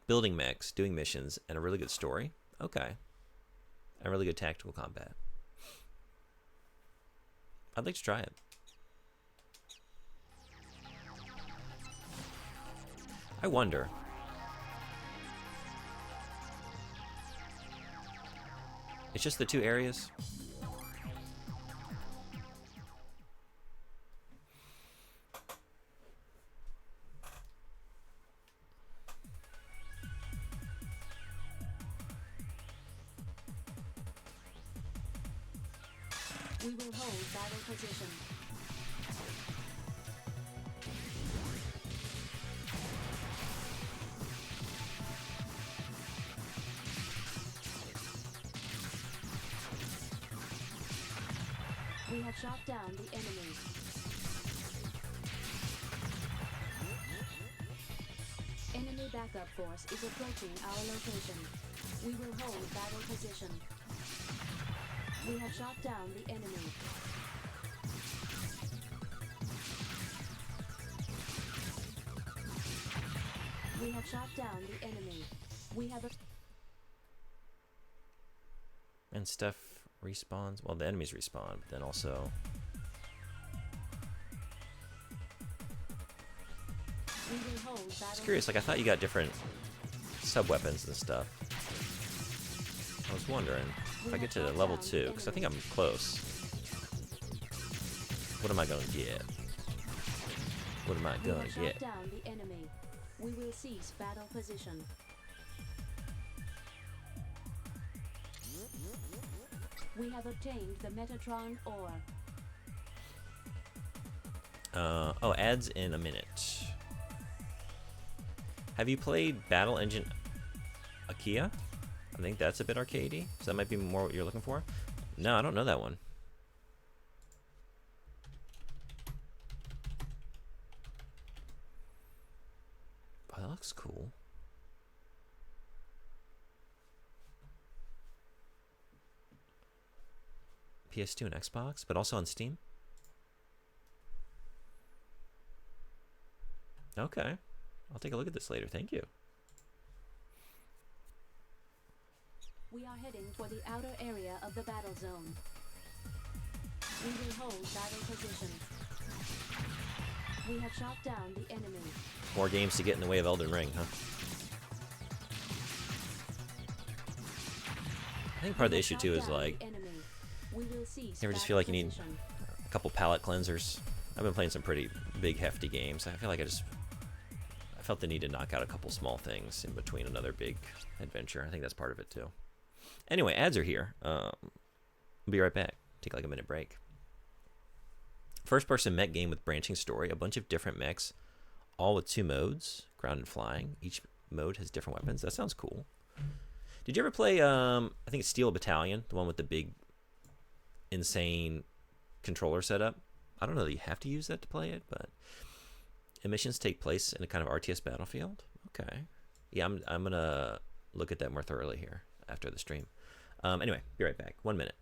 Building mechs, doing missions, and a really good story. Okay. And really good tactical combat. I'd like to try it. I wonder. It's just the two areas. We will hold battle position. We have shot down the enemy. Enemy backup force is approaching our location. We will hold battle position. We have shot down the enemy. We have shot down the enemy. We have a... And Steph respawns. Well, the enemies respawn, but then also... We will hold I was battle curious, like I thought you got different sub-weapons and stuff. I was wondering if I get to level 2, because I think I'm close. What am I gonna get? What am I We gonna have shot get? down the enemy. We will cease battle position. We have obtained the Metatron ore. Oh, ads in a minute. Have you played Battle Engine Akia? I think that's a bit arcadey. So that might be more what you're looking for. No, I don't know that one. Oh, that looks cool. PS2 and Xbox, but also on Steam? Okay. I'll take a look at this later. Thank you. We are heading for the outer area of the battle zone. We will hold battle position. We have shot down the enemy. More games to get in the way of Elden Ring, huh? I think part of the issue too is like, you ever just feel like you need a couple palate cleansers? I've been playing some pretty big, hefty games. I feel like I felt the need to knock out a couple small things in between another big adventure. I think that's part of it too. Anyway, ads are here. I'll be right back. Take like a minute break. First person mech game with branching story, a bunch of different mechs, all with 2 modes. ground and flying. Each mode has different weapons. That sounds cool. Did you ever play, I think it's Steel Battalion, the one with the big, insane controller setup? I don't know that you have to use that to play it, but missions take place in a kind of RTS battlefield. Okay. Yeah, I'm going to look at that more thoroughly here after the stream. Anyway, be right back. 1 minute.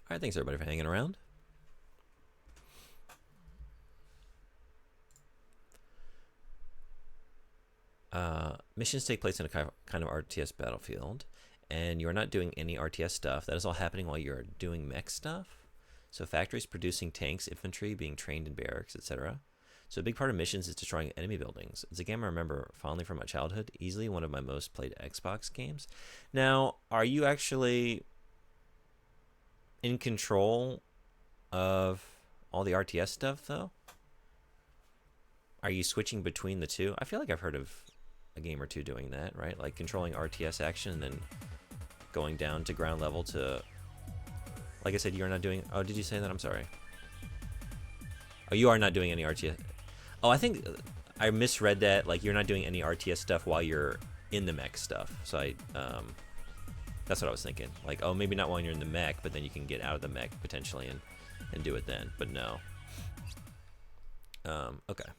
All right, thanks everybody for hanging around. Missions take place in a kind of RTS battlefield, and you are not doing any RTS stuff. That is all happening while you're doing mech stuff. So factories producing tanks, infantry being trained in barracks, etc. So a big part of missions is destroying enemy buildings. It's a game I remember fondly from my childhood. Easily one of my most played Xbox games. Now, are you actually in control of all the RTS stuff, though? Are you switching between the two? I feel like I've heard of a game or two doing that, right? Like controlling RTS action and then going down to ground level to... Like I said, you're not doing... Oh, did you say that? I'm sorry. Oh, you are not doing any RTS... Oh, I think I misread that. Like, you're not doing any RTS stuff while you're in the mech stuff. So I... that's what I was thinking. Like, oh, maybe not while you're in the mech, but then you can get out of the mech potentially and do it then. But no. Okay.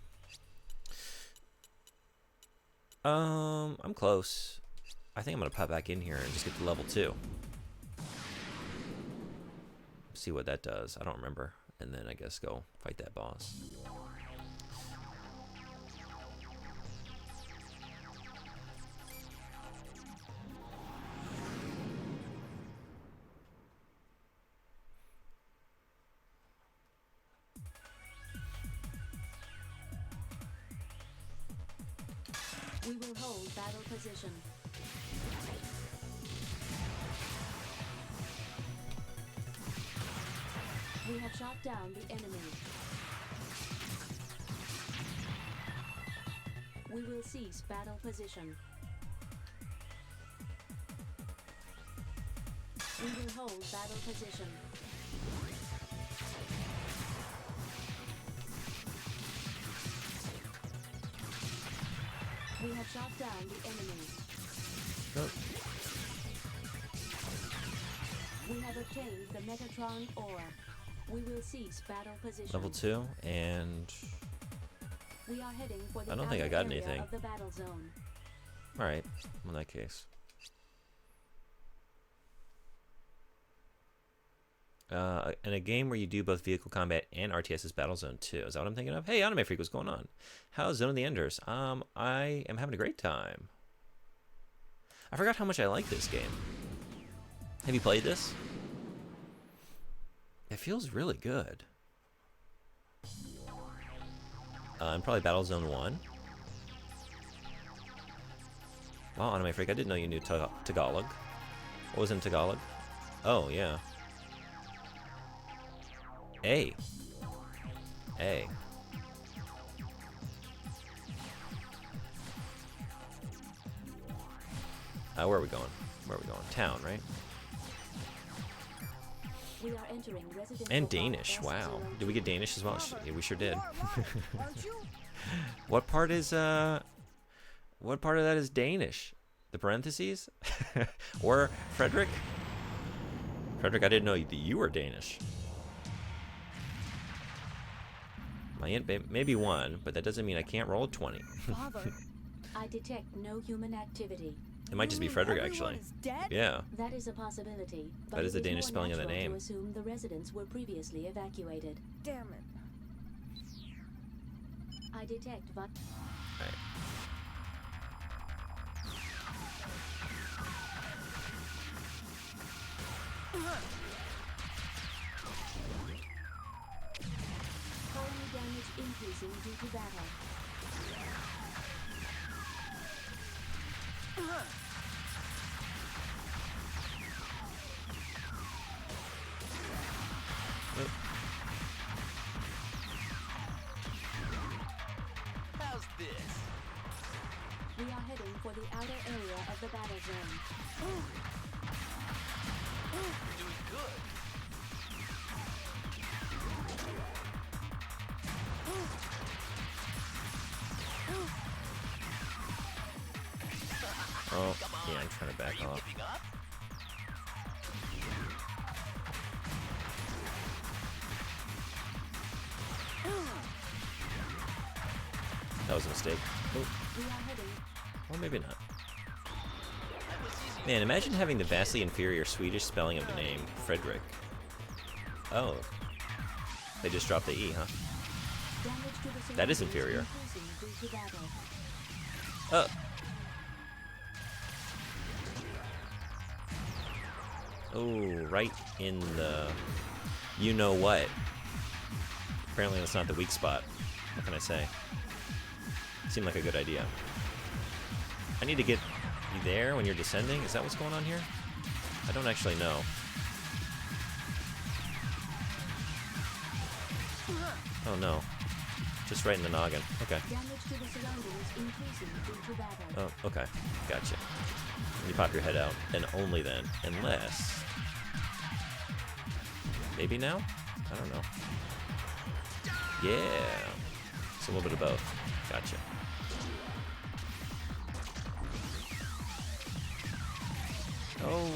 I'm close. I think I'm gonna pop back in here and just get to level 2. See what that does. I don't remember. And then I guess go fight that boss. We will hold battle position. We have shot down the enemy. We will cease battle position. We will hold battle position. We have shot down the enemy. Oh. obtained the Metatron ore. We will cease battle position. Level 2, and We are heading for the I don't think I outer got area anything. of the battle zone. alright, in that case. In a game where you do both vehicle combat and RTS's Battlezone 2. Is that what I'm thinking of? Hey, Anime Freak, what's going on? How's Zone of the Enders? I am having a great time. I forgot how much I like this game. Have you played this? It feels really good. And probably Battlezone 1. Wow, Anime Freak, I didn't know you knew Tagalog. What was in Tagalog? Oh, yeah. A. Where are we going? Where are we going? Town, right? We are entering residential And Danish. Wow. Did we get Danish as well? Yeah, we sure did. Aren't you? What part is what part of that is Danish? The parentheses? Or Frederick? Frederick, I didn't know that you were Danish. My int may be 1, but that doesn't mean I can't roll a 20. Father. I detect no human activity. It might just be Frederick, Everyone actually. is dead? Yeah. That is a possibility. But That is the it Danish more spelling of the natural name. To assume the residents were previously evacuated. Damn it. I detect Alright. colony damage increasing due to battle. How's this? We are heading for the outer area of the battle zone. You're doing good. Oh, Come on. yeah, I'm trying to back Are you off. giving up? That was a mistake. Oh, We are heading. or maybe not. That was easy. Man, imagine having the vastly inferior Swedish spelling of the name, Frederick. Oh. They just dropped the E, huh? Damage to the That is surroundings inferior. increasing due to battle. Oh, right in the you-know-what. Apparently that's not the weak spot. What can I say? Seemed like a good idea. I need to get you there when you're descending? Is that what's going on here? I don't actually know. Oh no. Just right in the noggin. Okay. Damage to the surroundings increasing due to battle. Oh, okay. Gotcha. You pop your head out, and only then. Unless... Maybe now? I don't know. Yeah. It's a little bit of both. Gotcha. Oh.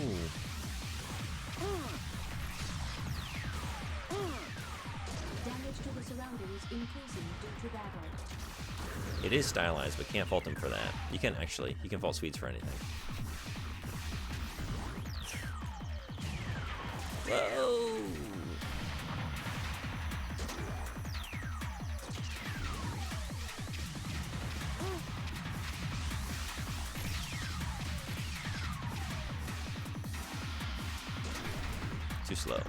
Damage to the surroundings increasing due to battle. It is stylized, but can't fault them for that. You can fault Swedes for anything. Whoa! Too slow.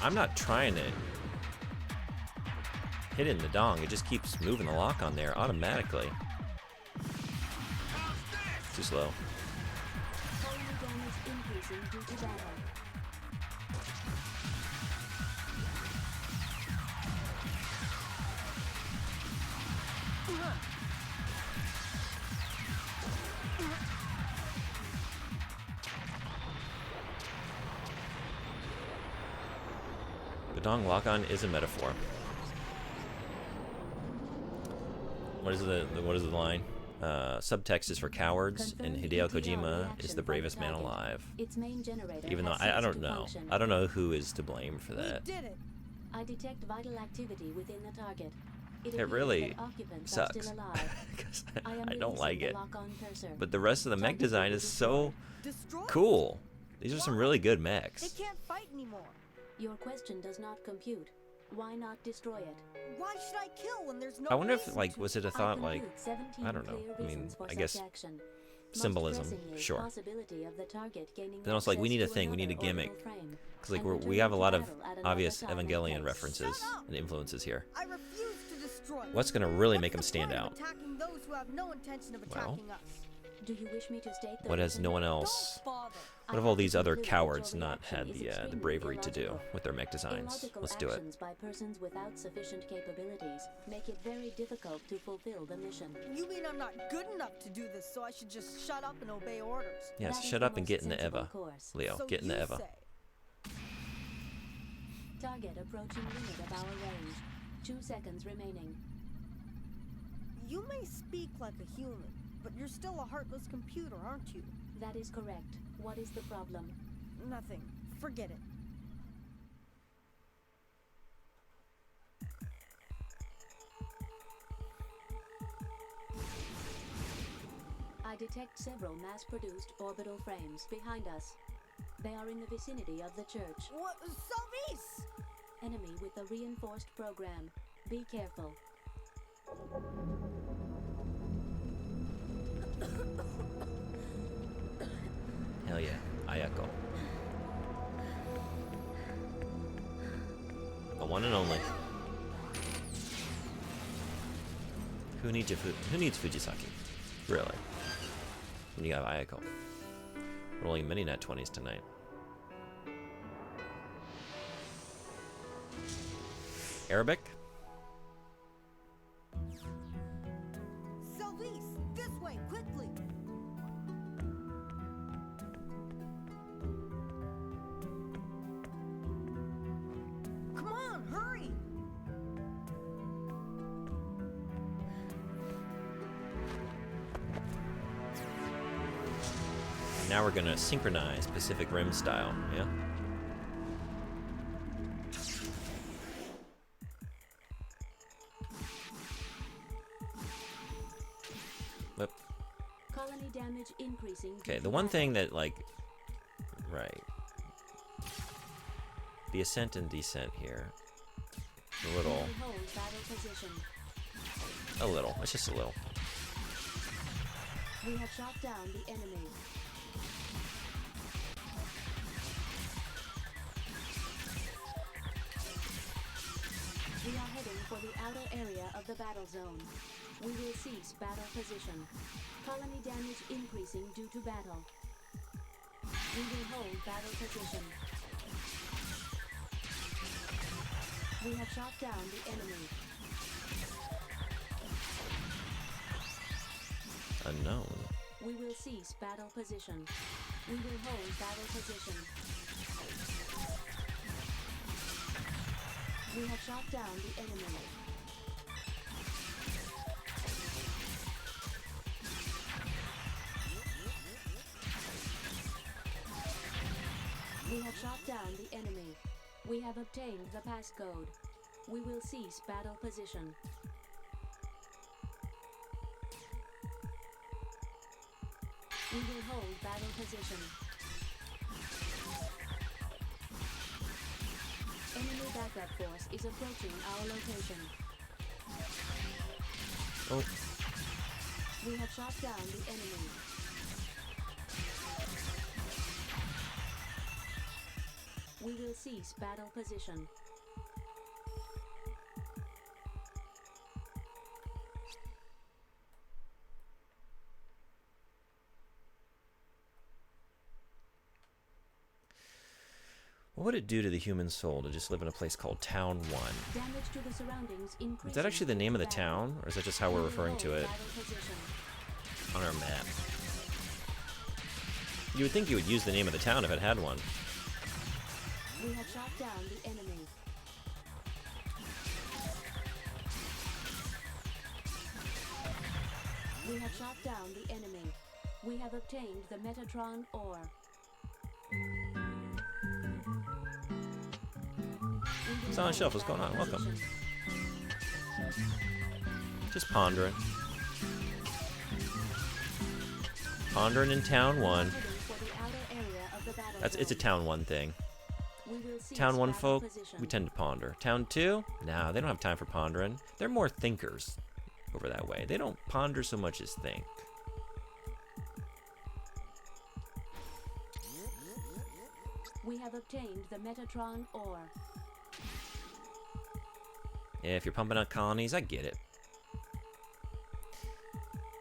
I'm not trying to hit it in the dong. It just keeps moving the lock on there automatically. Too slow. Colony damage increasing due to battle. The dong lock-on is a metaphor. What is the line? Subtext is for cowards, and Confirm Hideo ETR Kojima reaction is the from bravest man target. alive. Its main generator Even though has I ceased don't to know. function. I don't know who is to blame for that. We did it. I detect vital activity within the target. It appears really that occupants are sucks. still alive. 'Cause I am I don't releasing like the it. lock-on cursor. But the rest of the mech Target design will be is so Destroy. cool. These are some really good They mechs. can't fight anymore. Your question does not compute. Why not destroy it? Why should I kill when there's no I wonder if, reason like, to? was it a I thought, like, compute 17 I don't know. clear I mean, reasons for I such guess action. symbolism, Most pressingly, sure. possibility of the target gaining Then also, like, we access need a to thing, we need a another gimmick. orbital frame, Because, like, and we return have a to lot of battle at another obvious time and Evangelion place. references Shut up! and influences here. I refuse to destroy. What's going to really What's make them the stand point of out? attacking those who have no intention of Well, attacking us? Do you wish me to state the What has reason? no one else? Don't bother. What have all these other cowards not had the bravery to do with their mech designs? Illogical Let's do it. actions by persons without sufficient capabilities make it very difficult to fulfill the mission. You mean I'm not good enough to do this, so I should just shut up and obey orders? Yes, That is shut the up and most get in the sensible Eva. course. Leo, So get in the you Eva. say. Target approaching limit of our range. 2 seconds remaining. You may speak like a human, but you're still a heartless computer, aren't you? That is correct. What is the problem? Nothing. Forget it. I detect several mass-produced orbital frames behind us. They are in the vicinity of the church. What? Salvis! Enemy with a reinforced program. Be careful. Hell yeah, Ayako. The one and only. Who needs Fujisaki? Really? When you have Ayako. Rolling many net 20s tonight. Arabic? Salvis! This way, quickly! Come on, hurry! Now we're gonna synchronize Pacific Rim style, yeah? Whoop. Colony damage increasing. due Okay, to the one battle. thing that, like, right. The ascent and descent here. A little. Hold battle position. A little. It's just a little. We have shot down the enemy. We are heading for the outer area of the battle zone. We will cease battle position. Colony damage increasing due to battle. We will hold battle position. We have shot down the enemy. Unknown. We will cease battle position. We will hold battle position. We have shot down the enemy. We have shot down the enemy. We have obtained the passcode. We will cease battle position. We will hold battle position. Enemy backup force is approaching our location. Oh, We have shot down the enemy. We will cease battle position. what would it do to the human soul to just live in a place called Town 1? Damage to the surroundings increasing. Is that actually the name of the due to battle. town, or is that just how We we're will referring to hold it battle position. on our map? You would think you would use the name of the town if it had one. We have shot down the enemy. We have shot down the enemy. We have obtained the Metatron ore. Silent Shelf, what's going on? Welcome. Just pondering. Pondering in Town 1. It's a Town 1 thing. Town 1 folk, we tend to ponder. Town 2? Nah, they don't have time for pondering. They're more thinkers over that way. They don't ponder so much as think. We have obtained the Metatron ore. Yeah, if you're pumping out colonies, I get it.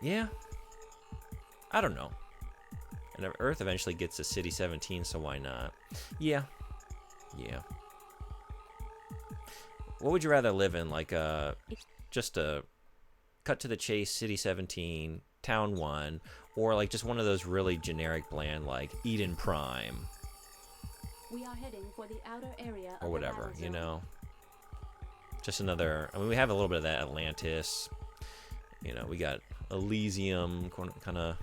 Yeah. I don't know. And Earth eventually gets to City 17, so why not? Yeah. Yeah. What would you rather live in? Like, just a cut to the chase, City 17, Town 1, or like just one of those really generic bland, like Eden Prime? We are heading for the outer area or whatever, you know? Just another, I mean, we have a little bit of that Atlantis. You know, we got Elysium kind of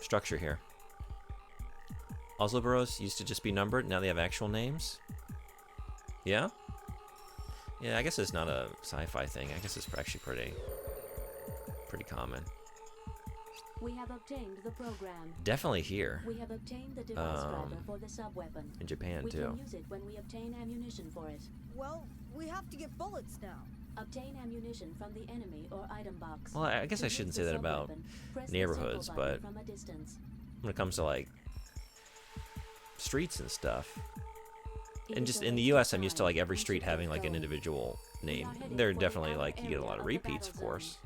structure here. Oslo Burrows used to just be numbered. Now they have actual names. Yeah? Yeah, I guess it's not a sci-fi thing. I guess it's actually pretty common. We have obtained the program. Definitely here. We have obtained the device driver for the sub-weapon. In Japan, we too. We can use it when we obtain ammunition for it. Well, we have to get bullets now. Obtain ammunition from the enemy or item box. Well, I guess I shouldn't say that about neighborhoods, but when it comes to, like, streets and stuff, and just in the US, I'm used to, like, every street having, like, an individual name. They're definitely, like, you get a lot of repeats, of course.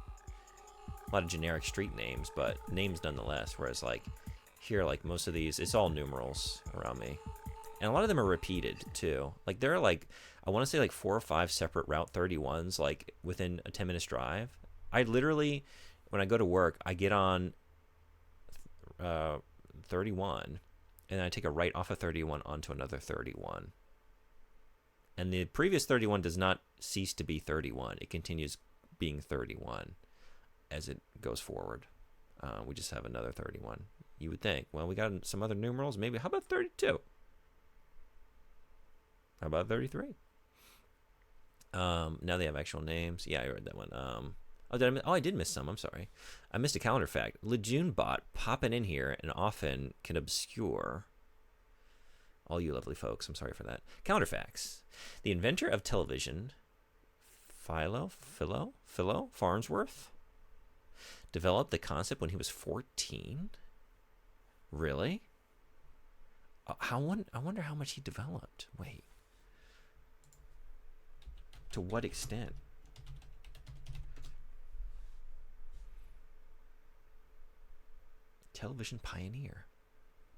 A lot of generic street names, but names nonetheless. Whereas, like, here, like, most of these, it's all numerals around me. And a lot of them are repeated, too. Like, there are, like, I want to say, like, 4 or 5 separate Route 31s, like, within a 10-minute drive. I literally, when I go to work, I get on 31, and I take a right off of 31 onto another 31. And the previous 31 does not cease to be 31. It continues being 31 as it goes forward. We just have another 31. You would think, well, we got some other numerals. Maybe, how about 32? How about 33? Now they have actual names. Yeah, I read that one. I did miss some. I'm sorry. I missed a calendar fact. Lejeune bot popping in here and often can obscure all you lovely folks. I'm sorry for that. Calendar facts. The inventor of television, Philo Farnsworth, developed the concept when he was 14. Really? I wonder how much he developed. Wait. To what extent? Television pioneer.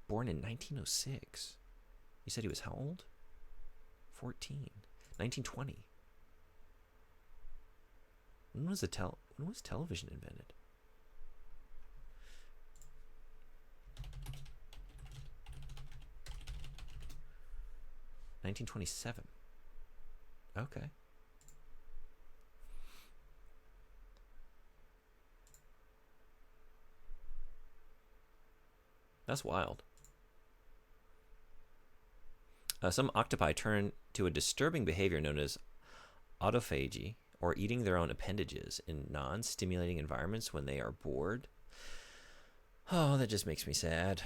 Born in 1906. You said he was how old? 14. 1920. When was television invented? $1927. Okay. That's wild. Some octopi turn to a disturbing behavior known as autophagy, or eating their own appendages in non-stimulating environments when they are bored. Oh, that just makes me sad.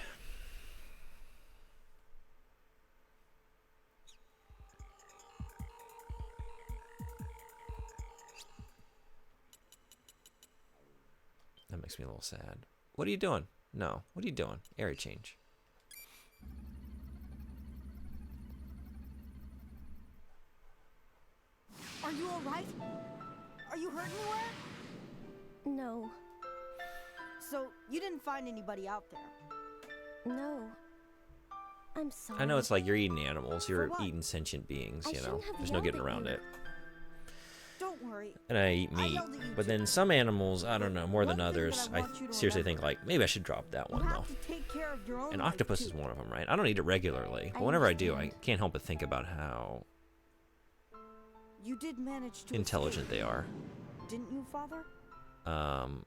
That makes me a little sad. What are you doing? No. What are you doing? Area change. Are you alright? Are you hurt anywhere? No. So, you didn't find anybody out there? No. I'm sorry. I know it's like you're eating animals. You're eating sentient beings, you know. There's no getting around it. Don't worry. And I eat meat. But then some animals, I don't know, more than others, I seriously think, like, maybe I should drop that one, though. An octopus is one of them, right? I don't eat it regularly. But whenever I do, I can't help but think about how you did manage to intelligent they are. Didn't you, Father? And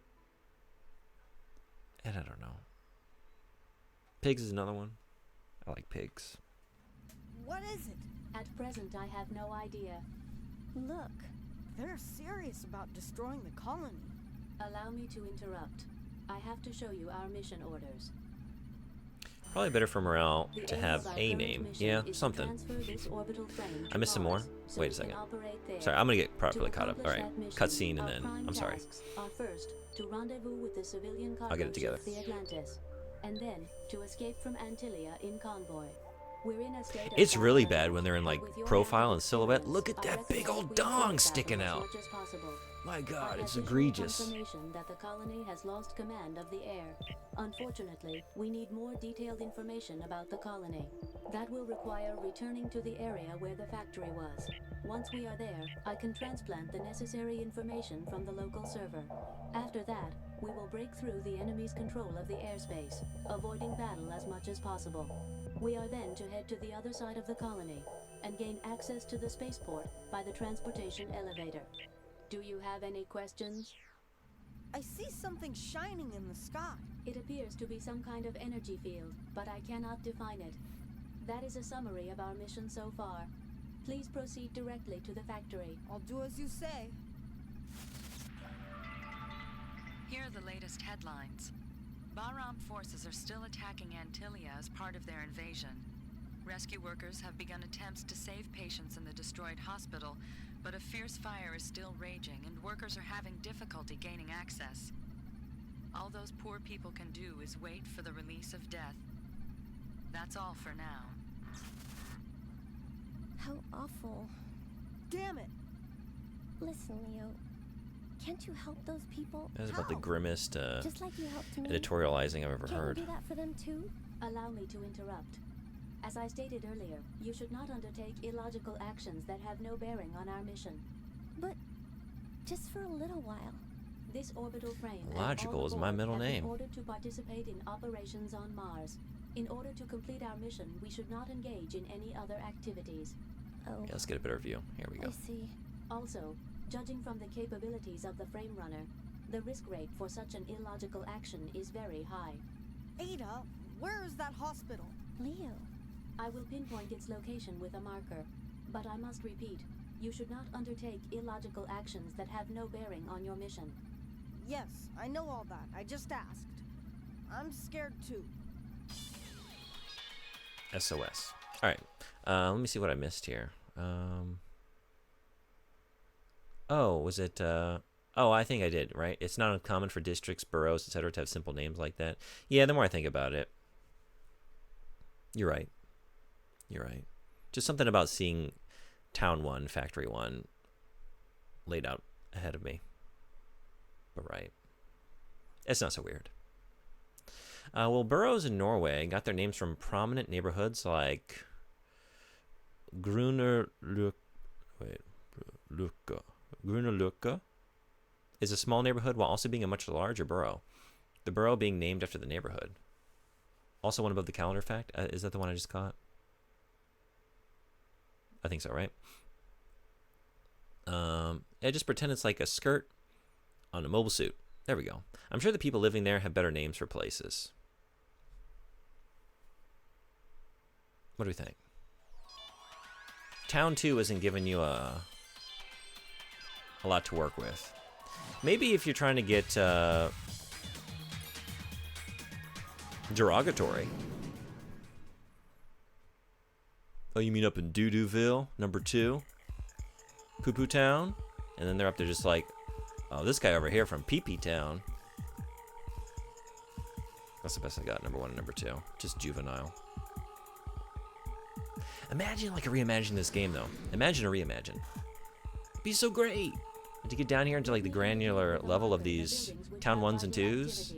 I don't know. Pigs is another one. I like pigs. What is it? At present, I have no idea. Look. They're serious about destroying the colony. Allow me to interrupt. I have to show you our mission orders. Probably better for morale The to aim have of our a current name. mission Yeah, is to something. transfer this orbital frame I to missed some more. Mars, so Wait a we second. can operate there. Sorry, I'm gonna get properly To caught up. accomplish Alright, that mission, cutscene and our then. prime I'm sorry. tasks are first, to rendezvous with the civilian cargo I'll get it together. ship, the Atlantis, and then to escape from Antillia in convoy. We're in a state of It's really battle, bad when they're in like with your profile help and silhouette. experience, Look at I that big recommend old we avoid dong battle sticking as out. much as possible. My God, I it's have egregious. confirmation that the colony has lost command of the air. Unfortunately, we need more detailed information about the colony. That will require returning to the area where the factory was. Once we are there, I can transplant the necessary information from the local server. After that, we will break through the enemy's control of the airspace, avoiding battle as much as possible. We are then to head to the other side of the colony and gain access to the spaceport by the transportation elevator. Do you have any questions? I see something shining in the sky. It appears to be some kind of energy field, but I cannot define it. That is a summary of our mission so far. Please proceed directly to the factory. I'll do as you say. Here are the latest headlines. Bahram forces are still attacking Antillia as part of their invasion. Rescue workers have begun attempts to save patients in the destroyed hospital, but a fierce fire is still raging and workers are having difficulty gaining access. All those poor people can do is wait for the release of death. That's all for now. How awful. Damn it! Listen, Leo. Can't you help those people? That was about the How? grimmest Just like you helped me. editorializing I've ever Can't heard. you do that for them too? Allow me to interrupt. As I stated earlier, you should not undertake illogical actions that have no bearing on our mission. But just for a little while. This orbital frame and Logical all is my aboard middle have been name. ordered to participate in operations on Mars. In order to complete our mission, we should not engage in any other activities. Oh, Yeah, let's get a better view. Here we I go. see. Also, judging from the capabilities of the frame runner, the risk rate for such an illogical action is very high. Ada, where is that hospital? Leo. I will pinpoint its location with a marker, but I must repeat, you should not undertake illogical actions that have no bearing on your mission. Yes, I know all that. I just asked. I'm scared too. SOS. Alright. Let me see what I missed here. Oh, was it... Oh, I think I did, right? It's not uncommon for districts, boroughs, etc. to have simple names like that. Yeah, the more I think about it. You're right. You're right. Just something about seeing Town 1, Factory 1 laid out ahead of me. But right. It's not so weird. Well, boroughs in Norway got their names from prominent neighborhoods like Grünerløkka is a small neighborhood while also being a much larger borough. The borough being named after the neighborhood. Also one above the calendar fact. Is that the one I just caught? I think so, right? Yeah, just pretend it's like a skirt on a mobile suit. There we go. I'm sure the people living there have better names for places. What do we think? Town 2 isn't giving you a lot to work with. Maybe if you're trying to get derogatory. Oh, you mean up in Doo-Dooville, number 2? Poo-Poo Town? And then they're up there just like, oh, this guy over here from Pee-Pee Town. That's the best I got, number 1 and number 2. Just juvenile. Imagine like a reimagine this game, though. Imagine a reimagine. It'd be so great. And to get down here into like the granular level of these Town 1s and 2s.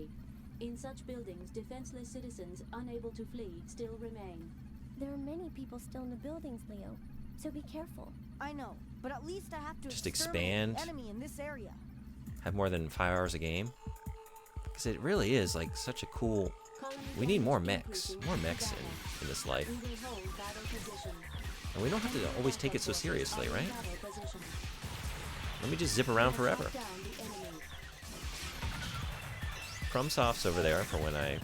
In such buildings, defenseless citizens unable to flee still remain. There are many people still in the buildings, Leo. So be careful. I know, but at least I have to Just exterminate expand. the enemy in this area. Have more than 5 hours a game. Because it really is like such a cool... We need more mechs. More mechs in this life. We will hold battle position. And we don't have to always take it so seriously, right? Let me just zip around forever. FromSofts over there for when I,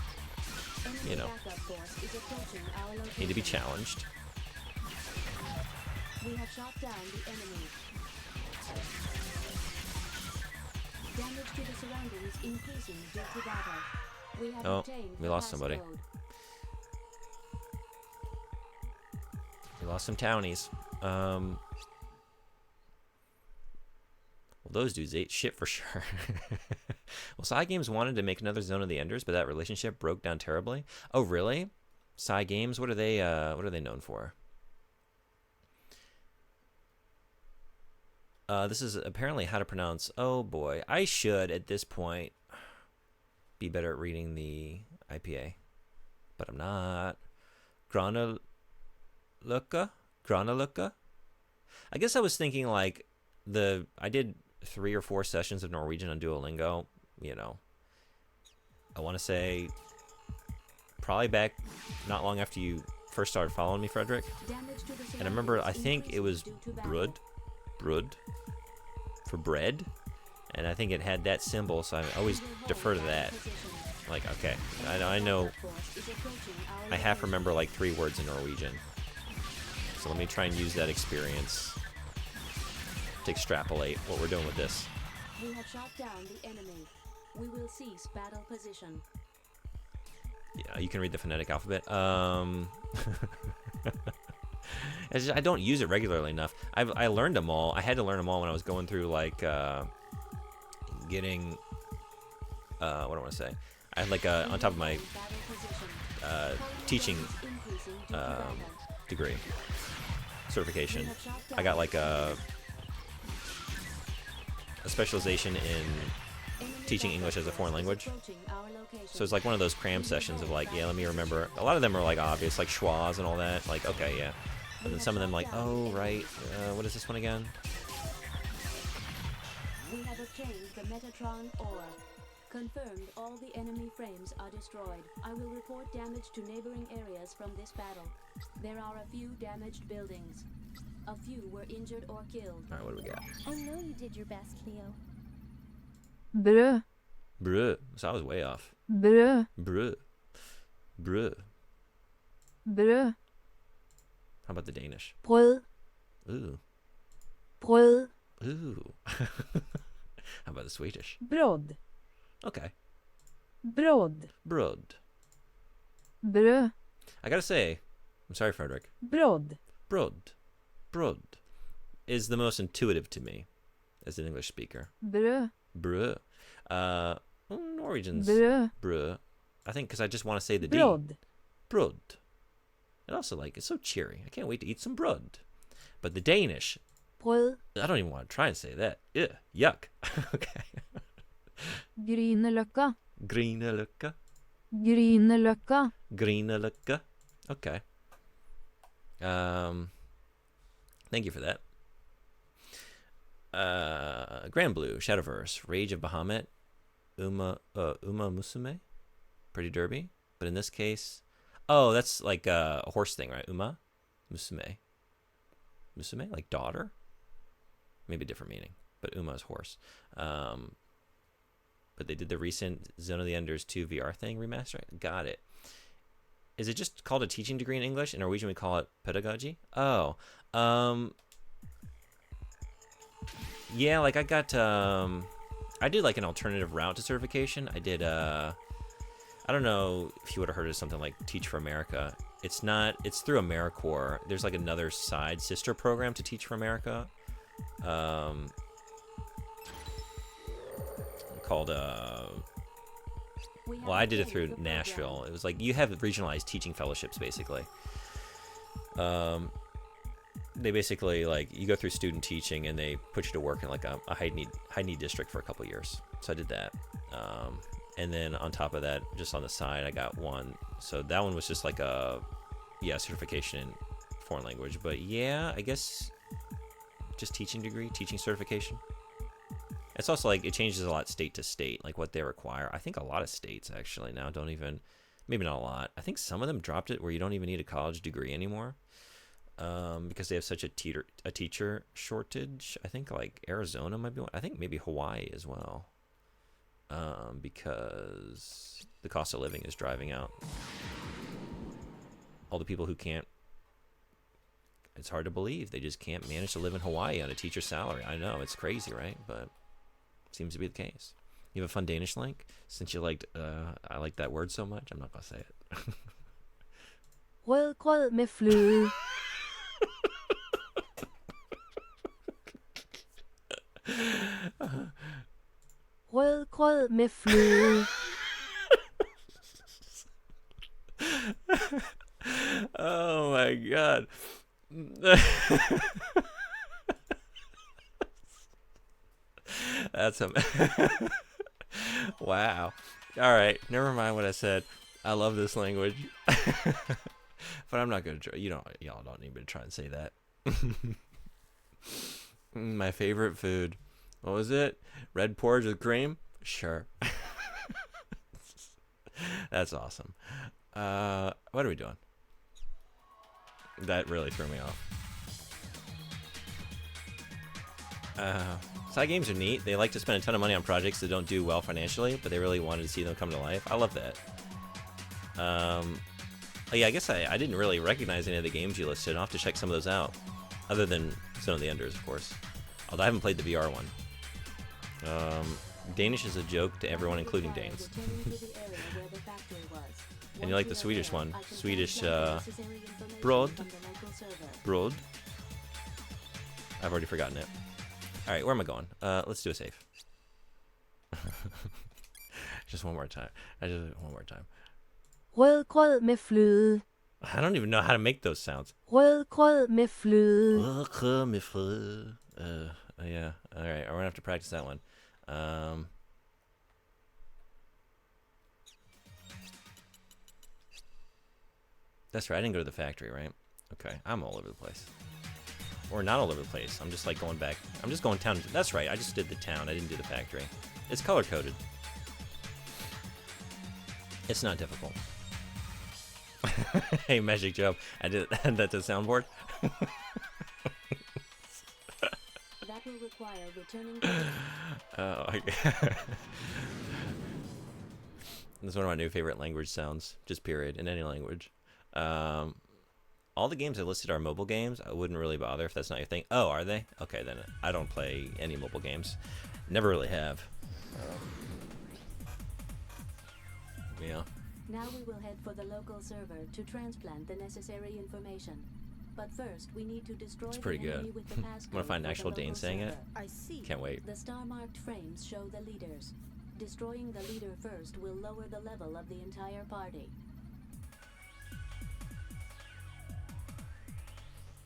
you know, Backup force is approaching our location. need to be challenged. We have shot down the enemy. Damage to the surroundings increasing due to battle. We have Oh, obtained we the lost somebody. passcode. We lost some townies. Well, those dudes ate shit for sure. Well, Cygames wanted to make another Zone of the Enders, but that relationship broke down terribly. Oh, really? Cygames, what are they known for? This is apparently how to pronounce. Oh boy, I should at this point be better at reading the IPA, but I'm not. Granulica. I guess I was thinking like I did 3 or 4 sessions of Norwegian on Duolingo. You know, I want to say probably back not long after you first started following me, Frederick. And I remember I think it was brud for bread, and I think it had that symbol, so I always defer to that. Like, okay, I know I half remember like 3 words in Norwegian, so let me try and use that experience to extrapolate what we're doing with this. We have shot down the enemy. We will cease battle position. Yeah, you can read the phonetic alphabet. It's just, I don't use it regularly enough. I learned them all. I had to learn them all when I was going through like getting what do I want to say? I had like on top of my teaching degree certification. I got like a specialization in teaching English as a foreign language. So it's like one of those cram sessions of like, yeah, let me remember. A lot of them are like obvious, like schwas and all that. Like, okay, yeah. But then some of them like, oh, right. What is this one again? We have obtained the Metatron ore. Confirmed all the enemy frames are destroyed. I will report damage to neighboring areas from this battle. There are a few damaged buildings. A few were injured or killed. All right, what do we got? I know you did your best, Leo. Brød. Brød. So I was way off. Brød. Brød. Brød. Brød. How about the Danish? Brød. Ooh. Brød. Ooh. How about the Swedish? Brød. Okay. Brød. Brød. Brød. I gotta say, I'm sorry, Frederick. Brød. Brød. Brød is the most intuitive to me as an English speaker. Brød. Brød. Norwegians. Brød. Brød. I think because I just want to say the D. Brød. Brød. And also, like, it's so cheery. I can't wait to eat some brød. But the Danish, Brød. I don't even want to try and say that. Ew, yuck. Okay. Grünerløkka. Grünerløkka. Grünerløkka. Grünerløkka. Okay. Thank you for that. Grand Blue, Shadowverse, Rage of Bahamut, Uma Musume, Pretty Derby. But in this case, oh, that's like a horse thing, right? Uma Musume. Musume, like daughter? Maybe a different meaning, but Uma is horse. But they did the recent Zone of the Enders 2 VR thing remaster. Got it. Is it just called a teaching degree in English? In Norwegian, we call it pedagogy. Oh, yeah, like I got, I did like an alternative route to certification. I did, I don't know if you would have heard of something like Teach for America. It's not, it's through AmeriCorps. There's like another side sister program to Teach for America. Called, well, I did it through Nashville. It was like, you have regionalized teaching fellowships, basically. They basically, like, you go through student teaching and they put you to work in like a high need district for a couple years. So I did that. And then on top of that, just on the side, I got one. So that one was just like a, yeah, certification in foreign language. But yeah, I guess just teaching degree, teaching certification. It's also like it changes a lot state to state, like what they require. I think a lot of states actually now don't even, maybe not a lot. I think some of them dropped it where you don't even need a college degree anymore, because they have such a teacher shortage. I think like Arizona might be one. I think maybe Hawaii as well. because the cost of living is driving out all the people who can't. It's hard to believe they just can't manage to live in Hawaii on a teacher's salary. I know, it's crazy, right? But it seems to be the case. You have a fun Danish link? Since you liked, I like that word so much, I'm not gonna say it. Rødgrød med fløde. Rødgrød med fløde. Oh my god. That's a wow. All right, never mind what I said. I love this language. But I'm not gonna try. Y'all don't need me to try and say that. My favorite food. What was it? Red porridge with cream? Sure. That's awesome. What are we doing? That really threw me off. Side games are neat. They like to spend a ton of money on projects that don't do well financially, but they really wanted to see them come to life. I love that. Yeah, I guess I didn't really recognize any of the games you listed. I'll have to check some of those out. Other than Zone of the Enders, of course. Although I haven't played the VR one. Danish is a joke to everyone, including Danes. And you like the Swedish one. Swedish, Brod. Brod. I've already forgotten it. Alright, where am I going? Let's do a save. Just one more time. One more time. Rødgrød med fløde. I don't even know how to make those sounds. Rødgrød med fløde. Rødgrød med fløde. Yeah. Alright, we're gonna have to practice that one. That's right, I didn't go to the factory, right? Okay, I'm all over the place. Or not all over the place. I'm just like going back. I'm just going town. That's right, I just did the town. I didn't do the factory. It's color-coded. It's not difficult. Hey, Magic Joe, I did that to soundboard. That will require returning. Oh, this is one of my new favorite language sounds, just period, in any language. All the games I listed are mobile games. I wouldn't really bother if that's not your thing. Oh, are they? Okay, then I don't play any mobile games. Never really have. Yeah. Now we will head for the local server to transplant the necessary information. But first, we need to destroy It's pretty the enemy good. with the I'm passcode gonna find an for actual the Dane local saying it. server. I see. Can't wait. The star-marked frames show the leaders. Destroying the leader first will lower the level of the entire party.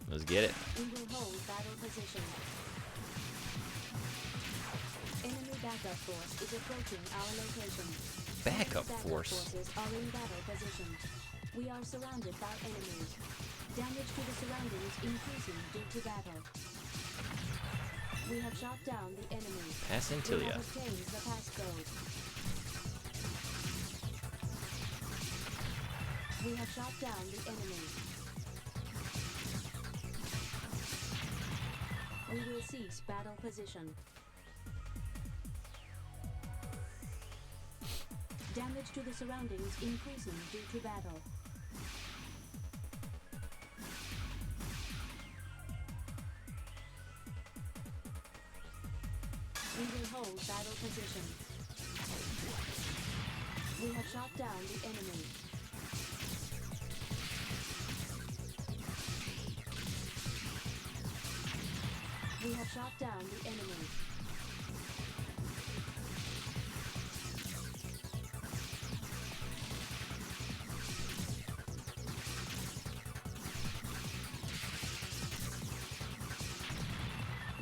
Let's get it. We will hold battle position. Enemy backup force is approaching our location. Backup Backup force. forces are in battle position. We are surrounded by enemies. Damage to the surroundings increasing due to battle. We have shot down the enemy. Pass We Antilia. have obtained the passcode. We have shot down the enemy. We will cease battle position. Damage to the surroundings increasing due to battle. We will hold battle position. We have shot down the enemy. We have shot down the enemy.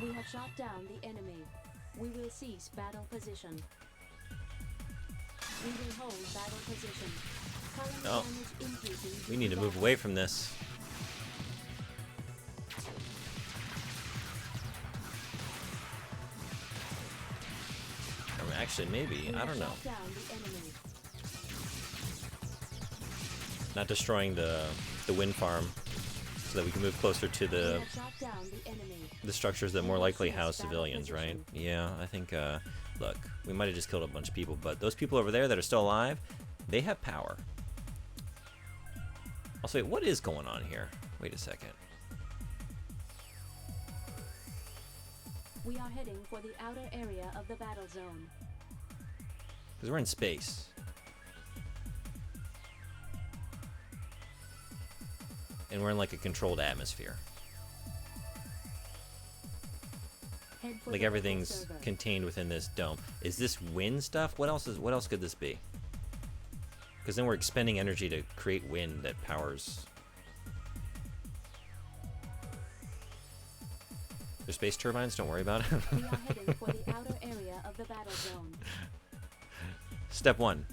We have shot down the enemy. We will cease battle position. We will hold battle position. Current Oh. damage increasing. We need to move away from this. Or actually, maybe. I don't know. Shot down the enemy. Not destroying the wind farm so that we can move closer to We the have shot down the enemy. The structures that more likely house civilians, right? Yeah, I think, look, we might have just killed a bunch of people, but those people over there that are still alive, they have power. Also, wait, what is going on here? Wait a second. We are heading for the outer area of the battle zone. Because we're in space. And we're in like a controlled atmosphere. Like everything's contained within this dome. Is this wind stuff? What else could this be? Because then we're expending energy to create wind that powers. They're space turbines, don't worry about it. We are heading for the outer area of the battle zone. Step 1,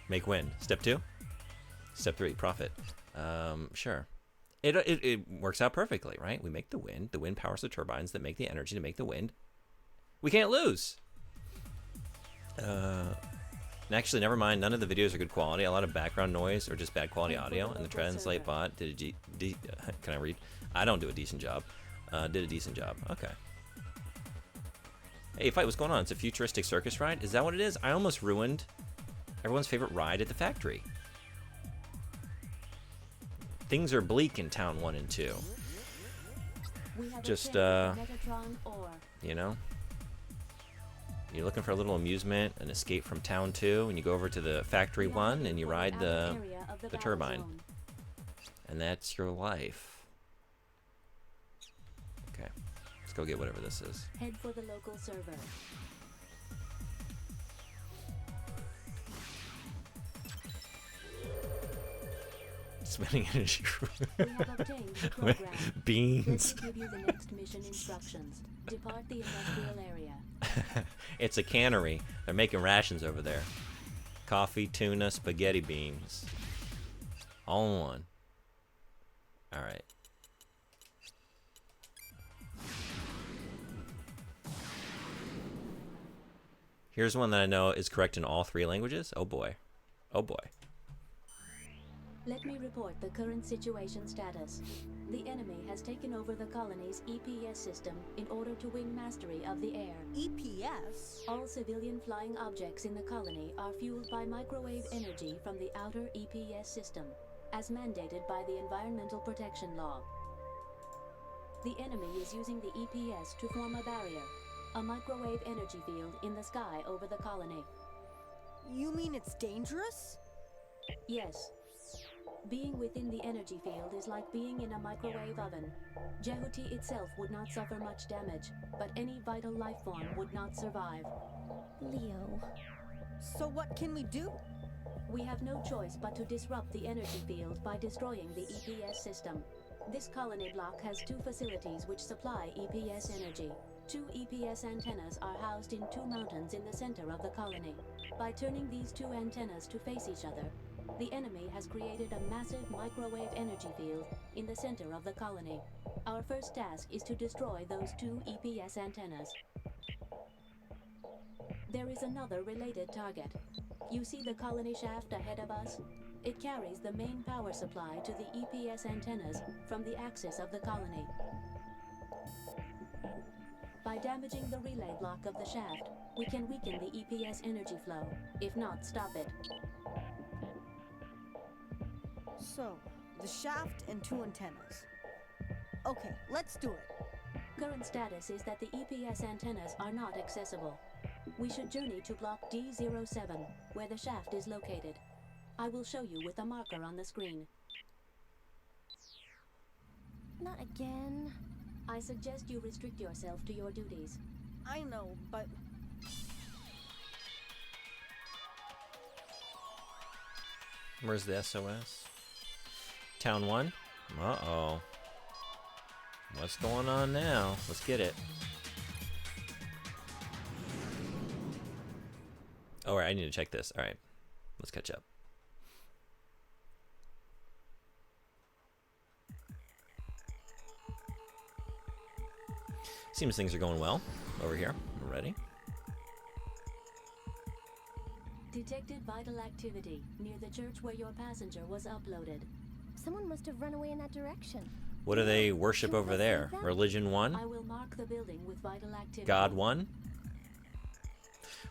make wind. Step 2, Step 3, profit. Sure. It works out perfectly, right? We make the wind. The wind powers the turbines that make the energy to make the wind. We can't lose. Actually, never mind. None of the videos are good quality. A lot of background noise or just bad quality audio. And the translate bot did can I read? I don't do a decent job. Did a decent job. Okay. Hey, fight, what's going on? It's a futuristic circus ride? Is that what it is? I almost ruined everyone's favorite ride at the factory. Things are bleak in Town 1 and 2. Just, you know? You're looking for a little amusement, an escape from Town 2, and you go over to the Factory 1 and you ride the turbine. And that's your life. Okay. Let's go get whatever this is. Head for the local server. Spending energy. We have obtained the program. Beans. Let me give you the next mission instructions. Depart the industrial area. It's a cannery. They're making rations over there. Coffee, tuna, spaghetti beans. All in one. Alright. Here's one that I know is correct in all 3 languages. Oh boy. Oh boy. Let me report the current situation status. The enemy has taken over the colony's EPS system in order to win mastery of the air. EPS? All civilian flying objects in the colony are fueled by microwave energy from the outer EPS system, as mandated by the Environmental Protection Law. The enemy is using the EPS to form a barrier, a microwave energy field in the sky over the colony. You mean it's dangerous? Yes. Being within the energy field is like being in a microwave oven. Jehuti itself would not suffer much damage, but any vital life form would not survive. Leo. So what can we do? We have no choice but to disrupt the energy field by destroying the EPS system. This colony block has 2 facilities which supply EPS energy. 2 EPS antennas are housed in 2 mountains in the center of the colony. By turning these 2 antennas to face each other, the enemy has created a massive microwave energy field in the center of the colony. Our first task is to destroy those 2 EPS antennas. There is another related target. You see the colony shaft ahead of us? It carries the main power supply to the EPS antennas from the axis of the colony. By damaging the relay block of the shaft, we can weaken the EPS energy flow, if not stop it. So, the shaft and 2 antennas. Okay, let's do it. Current status is that the EPS antennas are not accessible. We should journey to block D07, where the shaft is located. I will show you with a marker on the screen. Not again. I suggest you restrict yourself to your duties. I know, but... Where's the SOS? Town 1? Uh-oh. What's going on now? Let's get it. Alright, I need to check this. Alright. Let's catch up. Seems things are going well over here. We're ready. Detected vital activity near the church where your passenger was uploaded. Someone must have run away in that direction. What do they worship over there? Religion I 1? will mark the building with vital activity. God 1?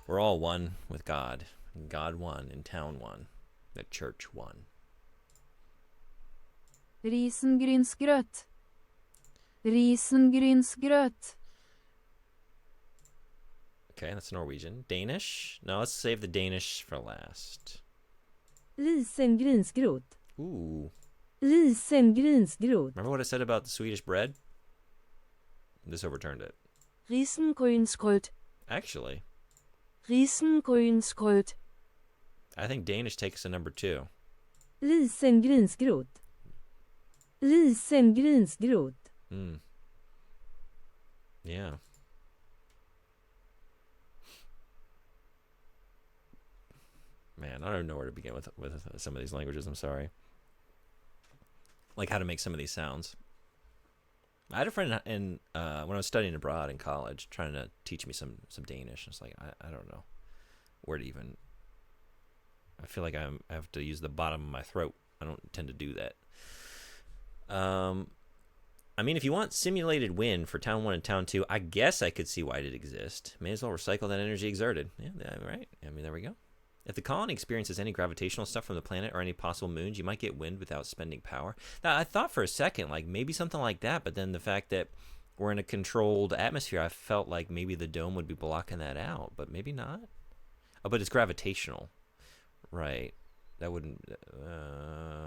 We're all one with God. God 1 in town 1. The church 1. Risengrynsgröt. Risengrynsgröt. Okay, that's Norwegian. Danish? No, let's save the Danish for last. Risengrynsgrot. Ooh. Risengrynsgrot. Remember what I said about the Swedish bread? This overturned it. Risengrynsgröt. Actually, Risengrynsgröt. I think Danish takes a number 2. Risengrynsgrot. Risengrynsgrot. Yeah. Man, I don't even know where to begin with some of these languages. I'm sorry. Like how to make some of these sounds. I had a friend in when I was studying abroad in college, trying to teach me some Danish. It's like I don't know where to even. I feel like I have to use the bottom of my throat. I don't tend to do that. I mean, if you want simulated wind for Town 1 and Town 2, I guess I could see why it exist. May as well recycle that energy exerted. Yeah, right. I mean, there we go. If the colony experiences any gravitational stuff from the planet or any possible moons, you might get wind without spending power. Now, I thought for a second, like, maybe something like that, but then the fact that we're in a controlled atmosphere, I felt like maybe the dome would be blocking that out, but maybe not. Oh, but it's gravitational. Right. That wouldn't...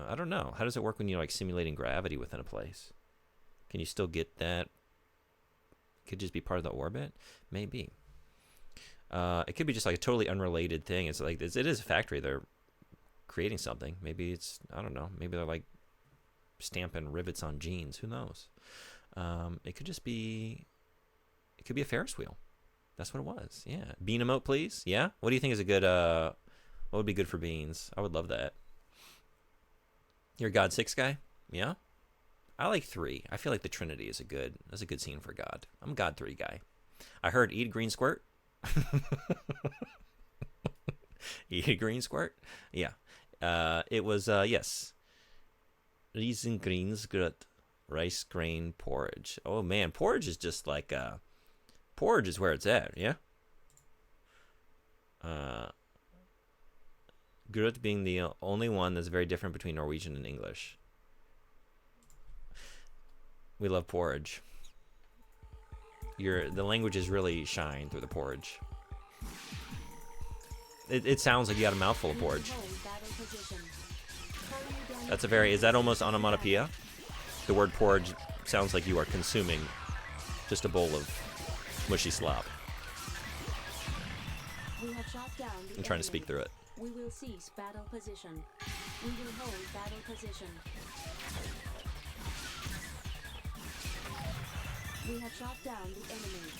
I don't know. How does it work when you're, like, simulating gravity within a place? Can you still get that? Could just be part of the orbit? Maybe. It could be just like a totally unrelated thing. It's like it is a factory. They're creating something. Maybe it's, I don't know. Maybe they're like stamping rivets on jeans. Who knows? It could just be. It could be a Ferris wheel. That's what it was. Yeah. Bean emote, please. Yeah. What do you think is a good? What would be good for beans? I would love that. You're a God 6 guy. Yeah. I like 3. I feel like the Trinity is a good. That's a good scene for God. I'm a God 3 guy. I heard eat a green squirt. Eat a green squirt? Yeah. It was, yes. Risengrynsgröt. Rice grain porridge. Oh, man. Porridge is just like, porridge is where it's at, yeah? Gröt being the only one that's very different between Norwegian and English. We love porridge. The languages really shine through the porridge. It sounds like you got a mouthful of porridge. That's a very... Is that almost onomatopoeia? The word porridge sounds like you are consuming just a bowl of mushy slop. I'm trying to speak through it. We will cease battle position. We will hold battle position. We have shot down the enemy.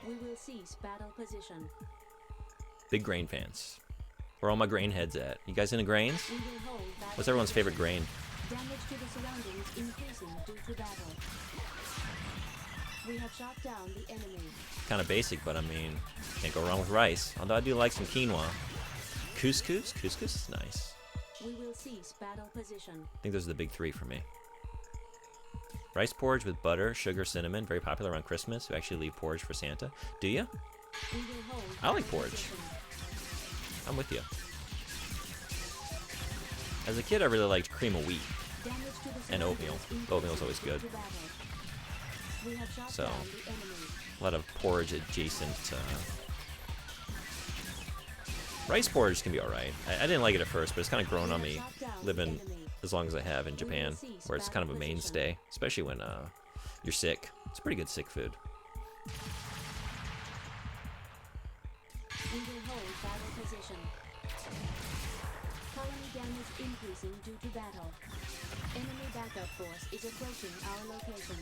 We will cease battle position. Big grain fans. Where all my grain heads at? You guys into grains? We will hold battle What's everyone's favorite grain? Damage to the surroundings increasing due to battle. We have shot down the enemy. Kind of basic, but I mean, can't go wrong with rice. Although I do like some quinoa. Couscous? Couscous is nice. We will cease battle position. I think those are the big 3 for me. Rice porridge with butter, sugar, cinnamon. Very popular around Christmas. We actually leave porridge for Santa. Do you? We will hold I like porridge. I'm with you. As a kid, I really liked cream of wheat and oatmeal. Oatmeal's always good. So, a lot of porridge adjacent. Rice porridge can be alright. I didn't like it at first, but it's kind of grown on me living as long as I have in Japan, where it's kind of a mainstay, especially when you're sick. It's pretty good sick food. We will hold battle position. Colony damage increasing due to battle. Enemy backup force is approaching our location.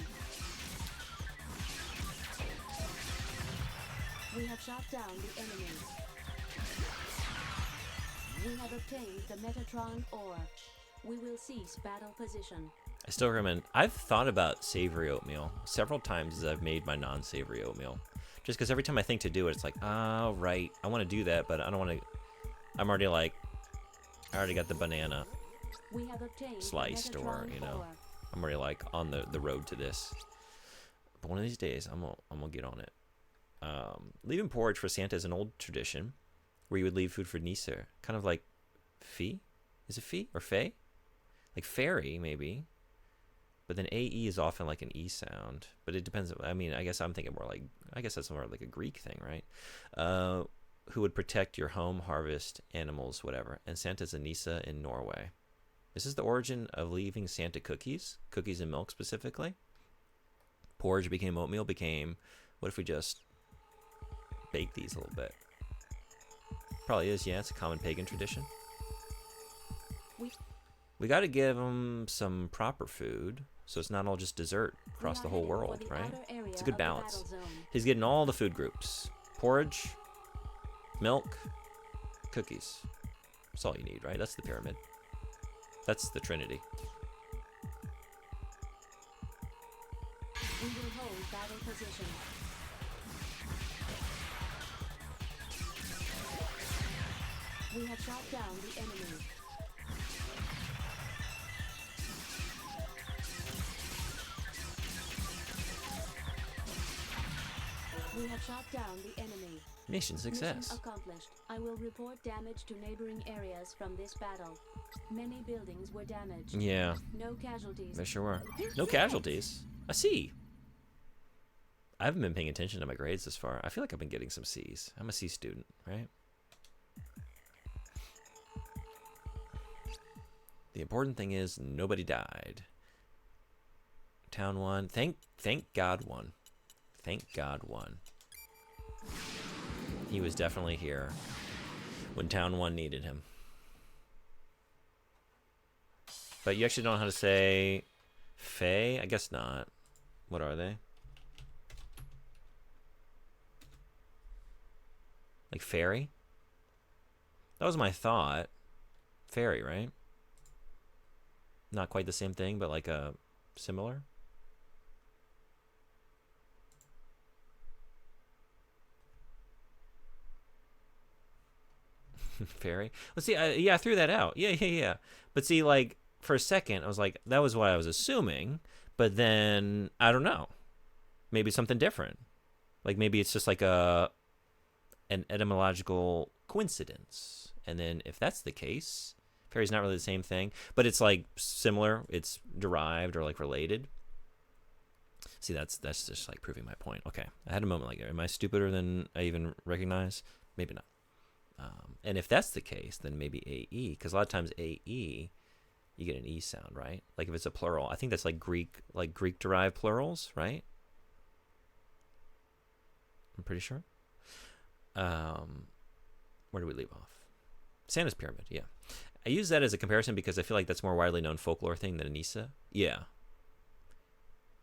We have shot down the enemy. We have obtained the Metatron ore. We will cease battle position. I still recommend. I've thought about savory oatmeal several times as I've made my non-savory oatmeal. Just because every time I think to do it, it's like, oh, right, I want to do that, but I don't want to. I'm already like I already got the banana We have obtained sliced, or, you know, I'm already like on the road to this. But one of these days, I'm gonna get on it. Leaving porridge for Santa is an old tradition where you would leave food for Nisa. Kind of like Fee? Is it Fee or Fae? Like fairy, maybe. But then AE is often like an E sound. But it depends. I mean, I guess I'm thinking more like, I guess that's more like a Greek thing, right? Who would protect your home, harvest, animals, whatever. And Santa's a Nisa in Norway. This is the origin of leaving Santa cookies and milk specifically. Porridge became oatmeal, became, what if we just bake these a little bit? Probably is, yeah, it's a common pagan tradition. We got to give them some proper food, so it's not all just dessert across the whole world, right? It's a good balance. He's getting all the food groups. Porridge, milk, cookies. That's all you need, right? That's the pyramid. That's the Trinity. We will hold battle position. We have shot down the enemy. We have shot down the enemy. Mission success. Mission accomplished. I will report damage to neighboring areas from this battle. Many buildings were damaged. Yeah. No casualties. There sure were. No casualties. A C. I haven't been paying attention to my grades this far. I feel like I've been getting some C's. I'm a C student, right? The important thing is nobody died. Town won. Thank God won. Thank God won. He was definitely here when Town 1 needed him. But you actually don't know how to say Fae? I guess not. What are they? Like fairy? That was my thought. Fairy, right? Not quite the same thing, but like a similar. Fairy. Let's see. Yeah, I threw that out. Yeah. But see, like for a second, I was like, that was what I was assuming. But then I don't know. Maybe something different. Like maybe it's just like an etymological coincidence. And then if that's the case, fairy's not really the same thing, but it's like similar. It's derived or like related. See, that's just like proving my point. Okay, I had a moment like that. Am I stupider than I even recognize? Maybe not. And if that's the case, then maybe AE, because a lot of times AE, you get an E sound, right? Like if it's a plural, I think that's like Greek derived plurals, right? I'm pretty sure. Where do we leave off? Santa's pyramid, yeah. I use that as a comparison because I feel like that's a more widely known folklore thing than Anissa. Yeah.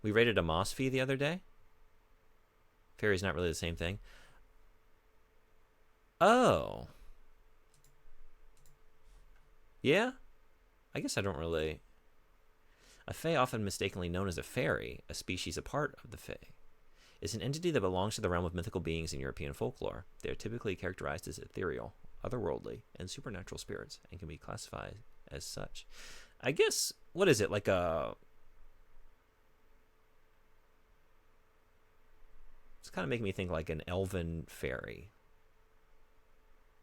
We rated a moss fee the other day. Fairy's not really the same thing. Oh. Yeah? I guess I don't really... A fae, often mistakenly known as a fairy, a species apart of the fae, is an entity that belongs to the realm of mythical beings in European folklore. They are typically characterized as ethereal, otherworldly, and supernatural spirits, and can be classified as such. I guess, what is it, like a... It's kind of making me think like an elven fairy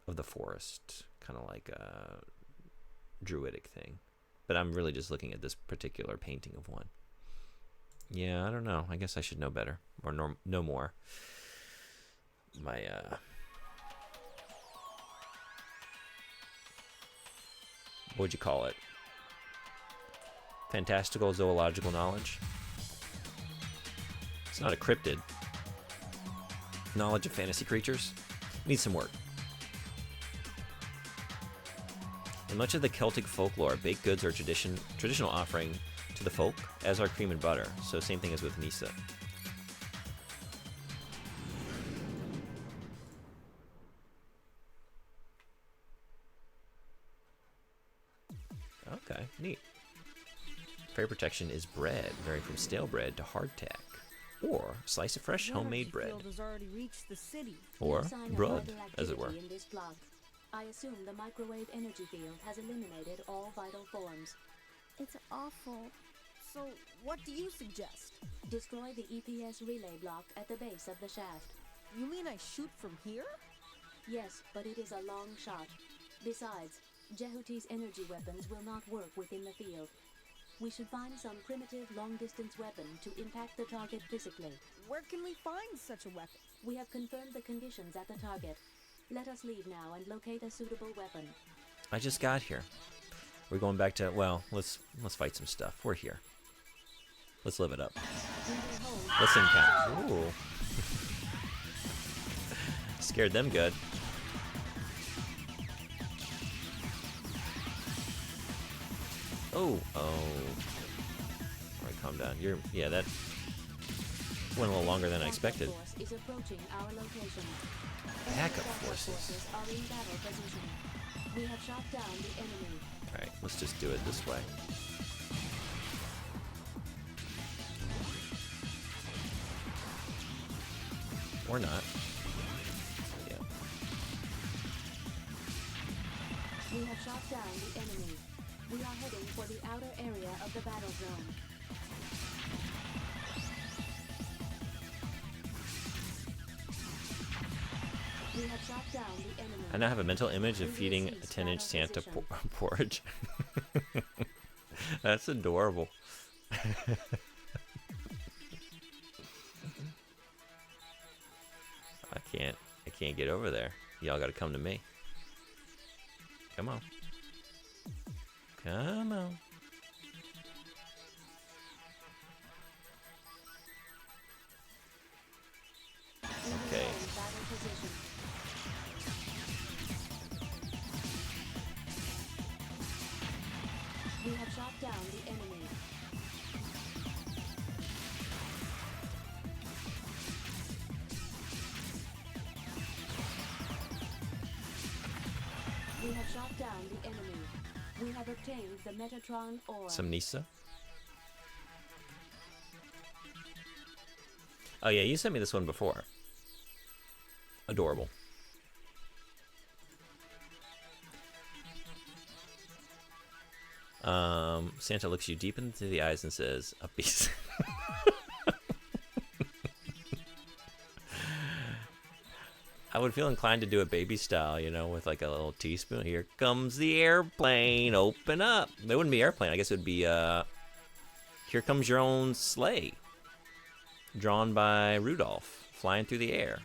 of the forest, kind of like a druidic thing. But I'm really just looking at this particular painting of one. Yeah, I don't know. I guess I should know better, or know more. My what'd you call it? Fantastical zoological knowledge. It's not a cryptid. Knowledge of fantasy creatures needs some work. In much of the Celtic folklore, baked goods are a traditional offering to the folk, as are cream and butter. So same thing as with Nisa. Okay, neat. Fairy protection is bread, varying from stale bread to hardtack, or a slice of fresh homemade bread, or broad, as it were. I assume the microwave energy field has eliminated all vital forms. It's awful. So, what do you suggest? Destroy the EPS relay block at the base of the shaft. You mean I shoot from here? Yes, but it is a long shot. Besides, Jehuti's energy weapons will not work within the field. We should find some primitive long-distance weapon to impact the target physically. Where can we find such a weapon? We have confirmed the conditions at the target. Let us leave now and locate a suitable weapon. I just got here. We're going back to, well, let's fight some stuff. We're here. Let's live it up. Let's encounter. Ooh. Scared them good. Oh. Alright, calm down. Yeah, that went a little longer than I expected. Force is approaching our location. Backup forces are in battle position. We have shot down the enemy. Alright, let's just do it this way. Or not. Yeah. We have shot down the enemy. We are heading for the outer area of the battle zone. We have shot down the enemy. I now have a mental image of feeding a 10-inch Santa porridge. That's adorable. I can't get over there. Y'all gotta come to me. Come on. Come on. Okay. We have shot down the enemy. We have shot down the enemy. We have obtained the Metatron ore. Some Nisa. Oh yeah, you sent me this one before. Adorable. Santa looks you deep into the eyes and says, "A piece." I would feel inclined to do it baby style, you know, with like a little teaspoon. Here comes the airplane, open up. It wouldn't be airplane, I guess it would be, here comes your own sleigh. Drawn by Rudolph, flying through the air.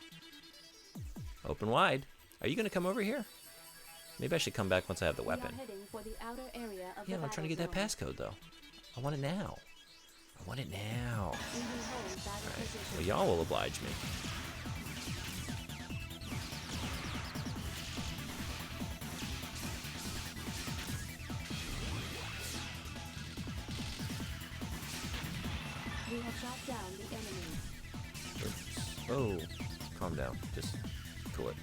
Open wide. Are you going to come over here? Maybe I should come back once I have the weapon. We are heading for the outer area of Yeah, the I'm trying to get that passcode, though. I want it now. I want it now. Alright, well, y'all will oblige me. We have shot down the enemy. Oops. Oh, calm down. Just cool it.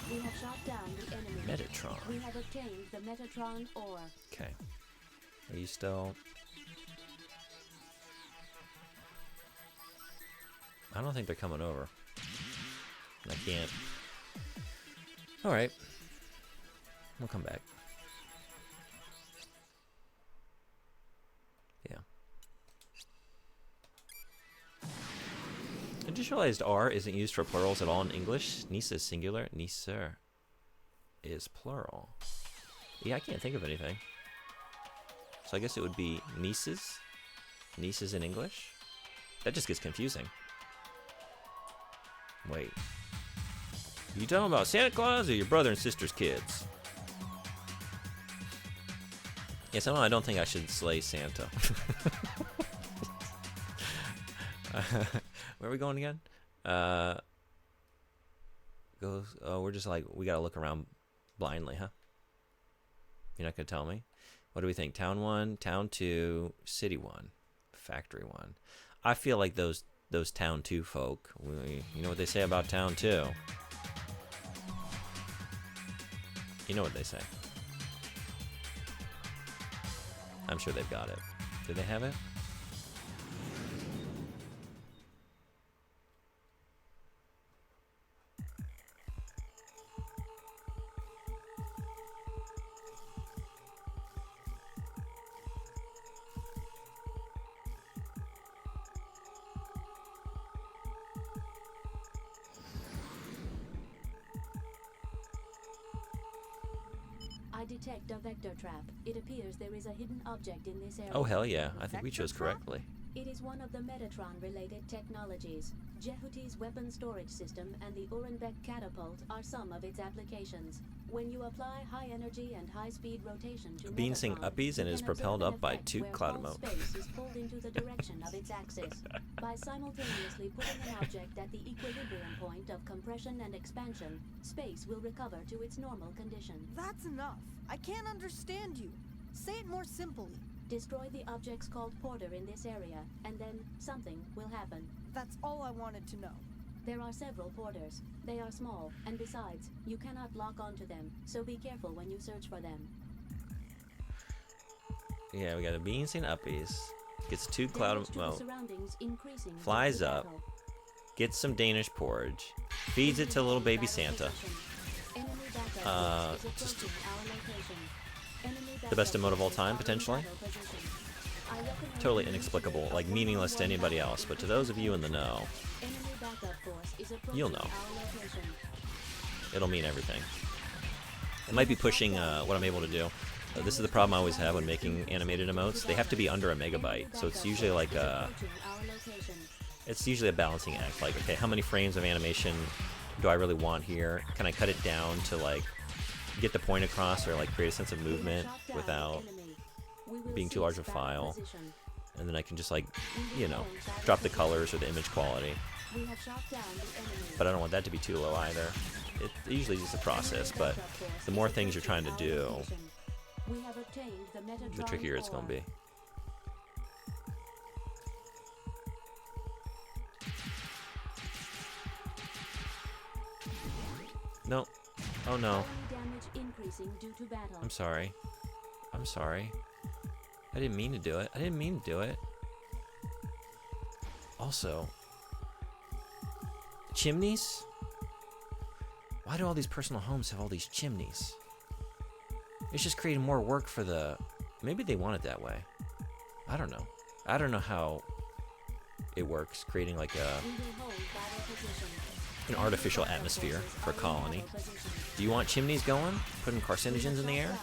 We have shot down the enemy. Metatron. We have obtained the Metatron ore. Okay. Are you still... I don't think they're coming over. I can't. Alright. We'll come back. Yeah. I just realized R isn't used for plurals at all in English. Nisa is singular. Nisa is plural. Yeah, I can't think of anything. So I guess it would be nieces. Nieces in English. That just gets confusing. Wait. You talking about Santa Claus or your brother and sister's kids? Yeah, somehow I don't think I should slay Santa. Where are we going again? Oh, we're just like, we gotta look around blindly, huh? You're not gonna tell me? What do we think? Town 1, Town 2, City 1, Factory 1. I feel like those Town 2 folk, you know what they say about Town 2? You know what they say. I'm sure they've got it. Do they have it? I detect a vector trap. It appears there is a hidden object in this area. Oh, hell yeah. I think we chose correctly. It is one of the Metatron-related technologies. Jehuti's weapon storage system and the Urenbeck catapult are some of its applications. When you apply high energy and high speed rotation to Bean sing Metatron, uppies and you is can propelled observe up by an effect two where cloud all emote. space is pulled into the direction of its axis. By simultaneously putting an object at the equilibrium point of compression and expansion, space will recover to its normal condition. That's enough. I can't understand you. Say it more simply. Destroy the objects called Porter in this area, and then something will happen. That's all I wanted to know. There are several porters. They are small, and besides, you cannot lock onto them, so be careful when you search for them. Yeah, we got a bean sing uppies. Gets two cloud Damage to the emote. surroundings increasing due Flies to up. battle. Gets some Danish porridge. Feeds it to little baby Santa. Enemy backup force is Just approaching our location. Enemy the best backup emote of all force is time, in potentially. battle position. I recommend Totally you inexplicable, use like meaningless to anybody else, but to those of you in the know, Enemy backup force is you'll approaching know. our location. It'll mean everything. It might be pushing what I'm able to do. This is the problem I always have when making animated emotes. They have to be under a megabyte, so it's usually like it's usually a balancing act. Like, okay, how many frames of animation do I really want here? Can I cut it down to like get the point across or like create a sense of movement without being too large of a file? And then I can just like, you know, drop the colors or the image quality. But I don't want that to be too low either. It usually is a process, but the more things you're trying to do, the trickier it's going to be. No. Oh no. I'm sorry. I'm sorry. I didn't mean to do it. I didn't mean to do it. Also, chimneys? Why do all these personal homes have all these chimneys? It's just creating more work for the... Maybe they want it that way. I don't know. I don't know how it works, creating like an artificial atmosphere for a colony. Do you want chimneys going? Putting carcinogens in the air?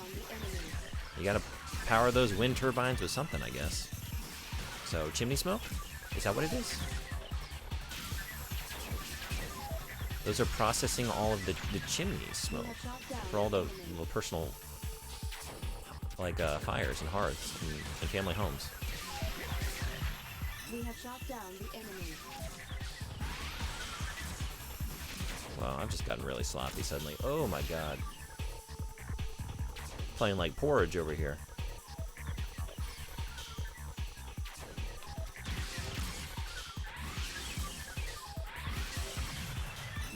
You gotta power those wind turbines with something, I guess. So, chimney smoke? Is that what it is? Those are processing all of the chimney smoke for all the little personal, like, fires and hearths and family homes. We have shot down the enemy. Wow, I've just gotten really sloppy suddenly. Oh my god. Playing like porridge over here.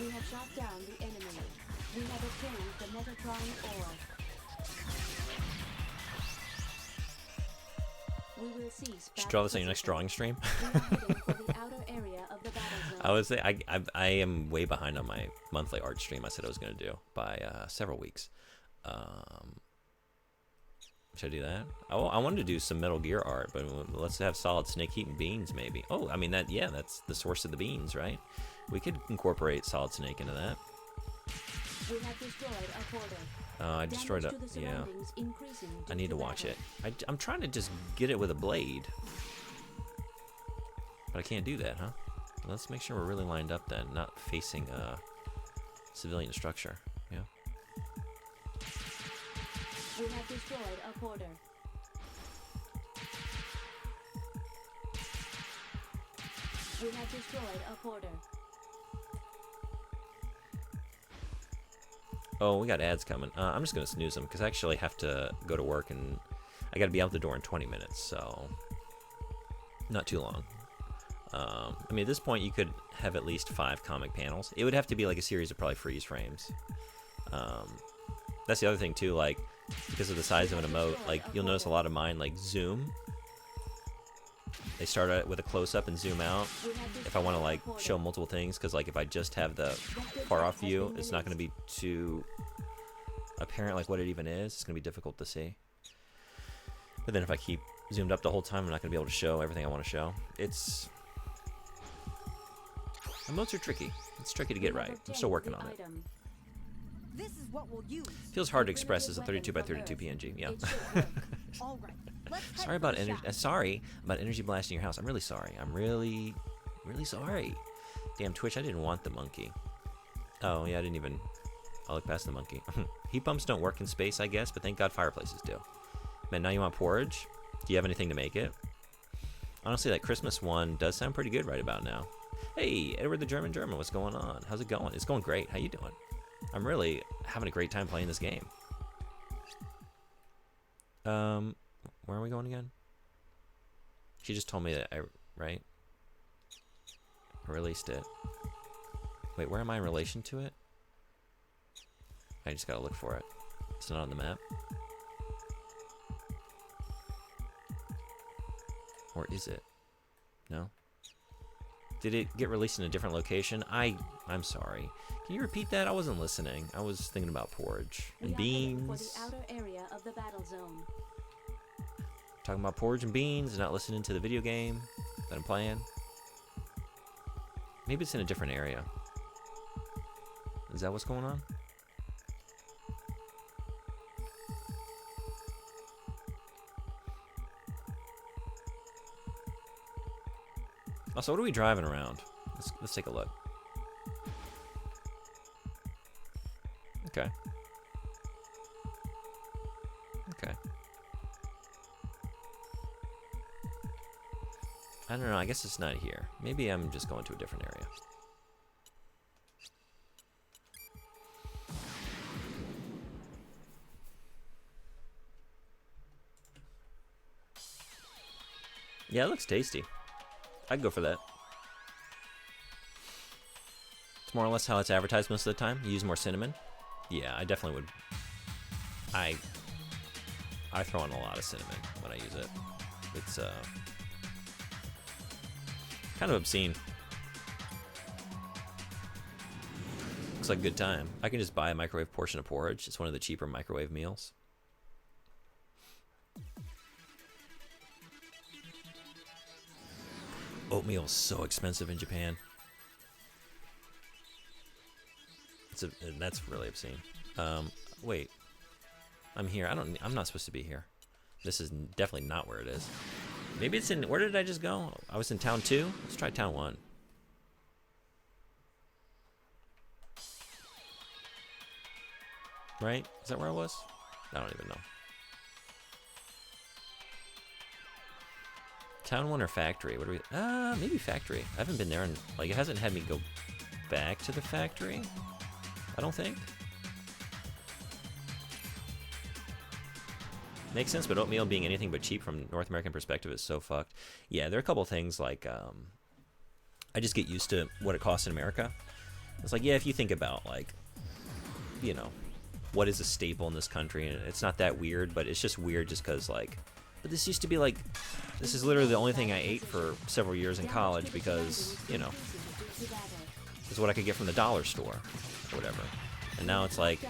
We have shot down the enemy. We have obtained the Metatron ore. We will cease. Should draw this on your next drawing stream. We are heading for the outer area of the battle zone. I was I am way behind on my monthly art stream. I said I was going to do by several weeks. Should I do that? I wanted to do some Metal Gear art, but let's have Solid Snake eating beans maybe. Oh, I mean that's the source of the beans, right? We could incorporate Solid Snake into that. We have destroyed a portal. I destroyed a... Yeah. I need to watch it. I'm trying to just get it with a blade. But I can't do that, huh? Let's make sure we're really lined up then, not facing a civilian structure. Yeah. We have destroyed a porter. We have destroyed a porter. Oh, we got ads coming. I'm just going to snooze them because I actually have to go to work and I got to be out the door in 20 minutes, so not too long. I mean, at this point, you could have at least 5 comic panels. It would have to be like a series of probably freeze frames. That's the other thing too, like, because of the size of an emote, like, you'll notice a lot of mine, like, zoom. They start out with a close-up and zoom out. If I want to, like, show multiple things, because, like, if I just have the far-off view, it's not going to be too apparent, like, what it even is. It's going to be difficult to see. But then if I keep zoomed up the whole time, I'm not going to be able to show everything I want to show. It's... Emotes are tricky. It's tricky to get right. I'm still working on it. This is what we'll use. Feels hard to express as a 32 by 32 PNG. Yeah. All right. Let's head Sorry for about the energy. shack. Sorry about energy blasting your house. I'm really sorry. I'm really sorry. Damn, Twitch, I didn't want the monkey. Oh yeah, I didn't even. I'll look past the monkey. Heat pumps don't work in space, I guess, but thank God fireplaces do. Man, now you want porridge? Do you have anything to make it? Honestly, that Christmas one does sound pretty good right about now. Hey, Edward the German, what's going on? How's it going? It's going great. How you doing? I'm really having a great time playing this game. Where are we going again? She just told me that right? I released it. Wait, where am I in relation to it? I just gotta look for it. It's not on the map. Or is it? No? Did it get released in a different location? I'm sorry. Can you repeat that? I wasn't listening. I was thinking about porridge and beans. For the outer area of the battle zone. Talking about porridge and beans and not listening to the video game that I'm playing. Maybe it's in a different area. Is that what's going on? Also, what are we driving around? Let's take a look. Okay. Okay. I don't know, I guess it's not here. Maybe I'm just going to a different area. Yeah, it looks tasty. I'd go for that. It's more or less how it's advertised most of the time. You use more cinnamon. Yeah, I definitely would. I throw in a lot of cinnamon when I use it. It's kind of obscene. Looks like a good time. I can just buy a microwave portion of porridge. It's one of the cheaper microwave meals. Oatmeal is so expensive in Japan. That's really obscene. Wait. I'm here. I'm not supposed to be here. This is definitely not where it is. Maybe it's in, where did I just go? I was in town 2? Let's try town 1. Right? Is that where I was? I don't even know. Town 1 or factory? What do we... maybe factory. I haven't been there and, like, it hasn't had me go back to the factory. I don't think. Makes sense, but oatmeal being anything but cheap from North American perspective is so fucked. Yeah, there are a couple things like, I just get used to what it costs in America. It's like, yeah, if you think about, like, you know, what is a staple in this country, and it's not that weird, but it's just weird just because, like, but this used to be like, this is literally the only thing I ate for several years in college because, you know, it's what I could get from the dollar store or whatever. And now it's like,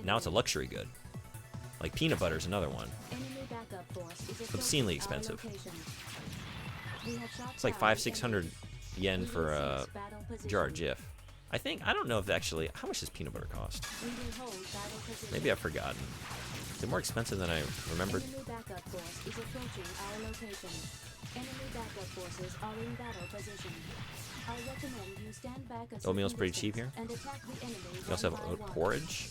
now it's a luxury good. Like peanut butter is another one. Obscenely expensive. It's like 500-600 yen for a jar of Jif. I don't know if actually, how much does peanut butter cost? Maybe I've forgotten. Is it more expensive than I remembered? Oatmeal's pretty cheap here. We also have oat porridge.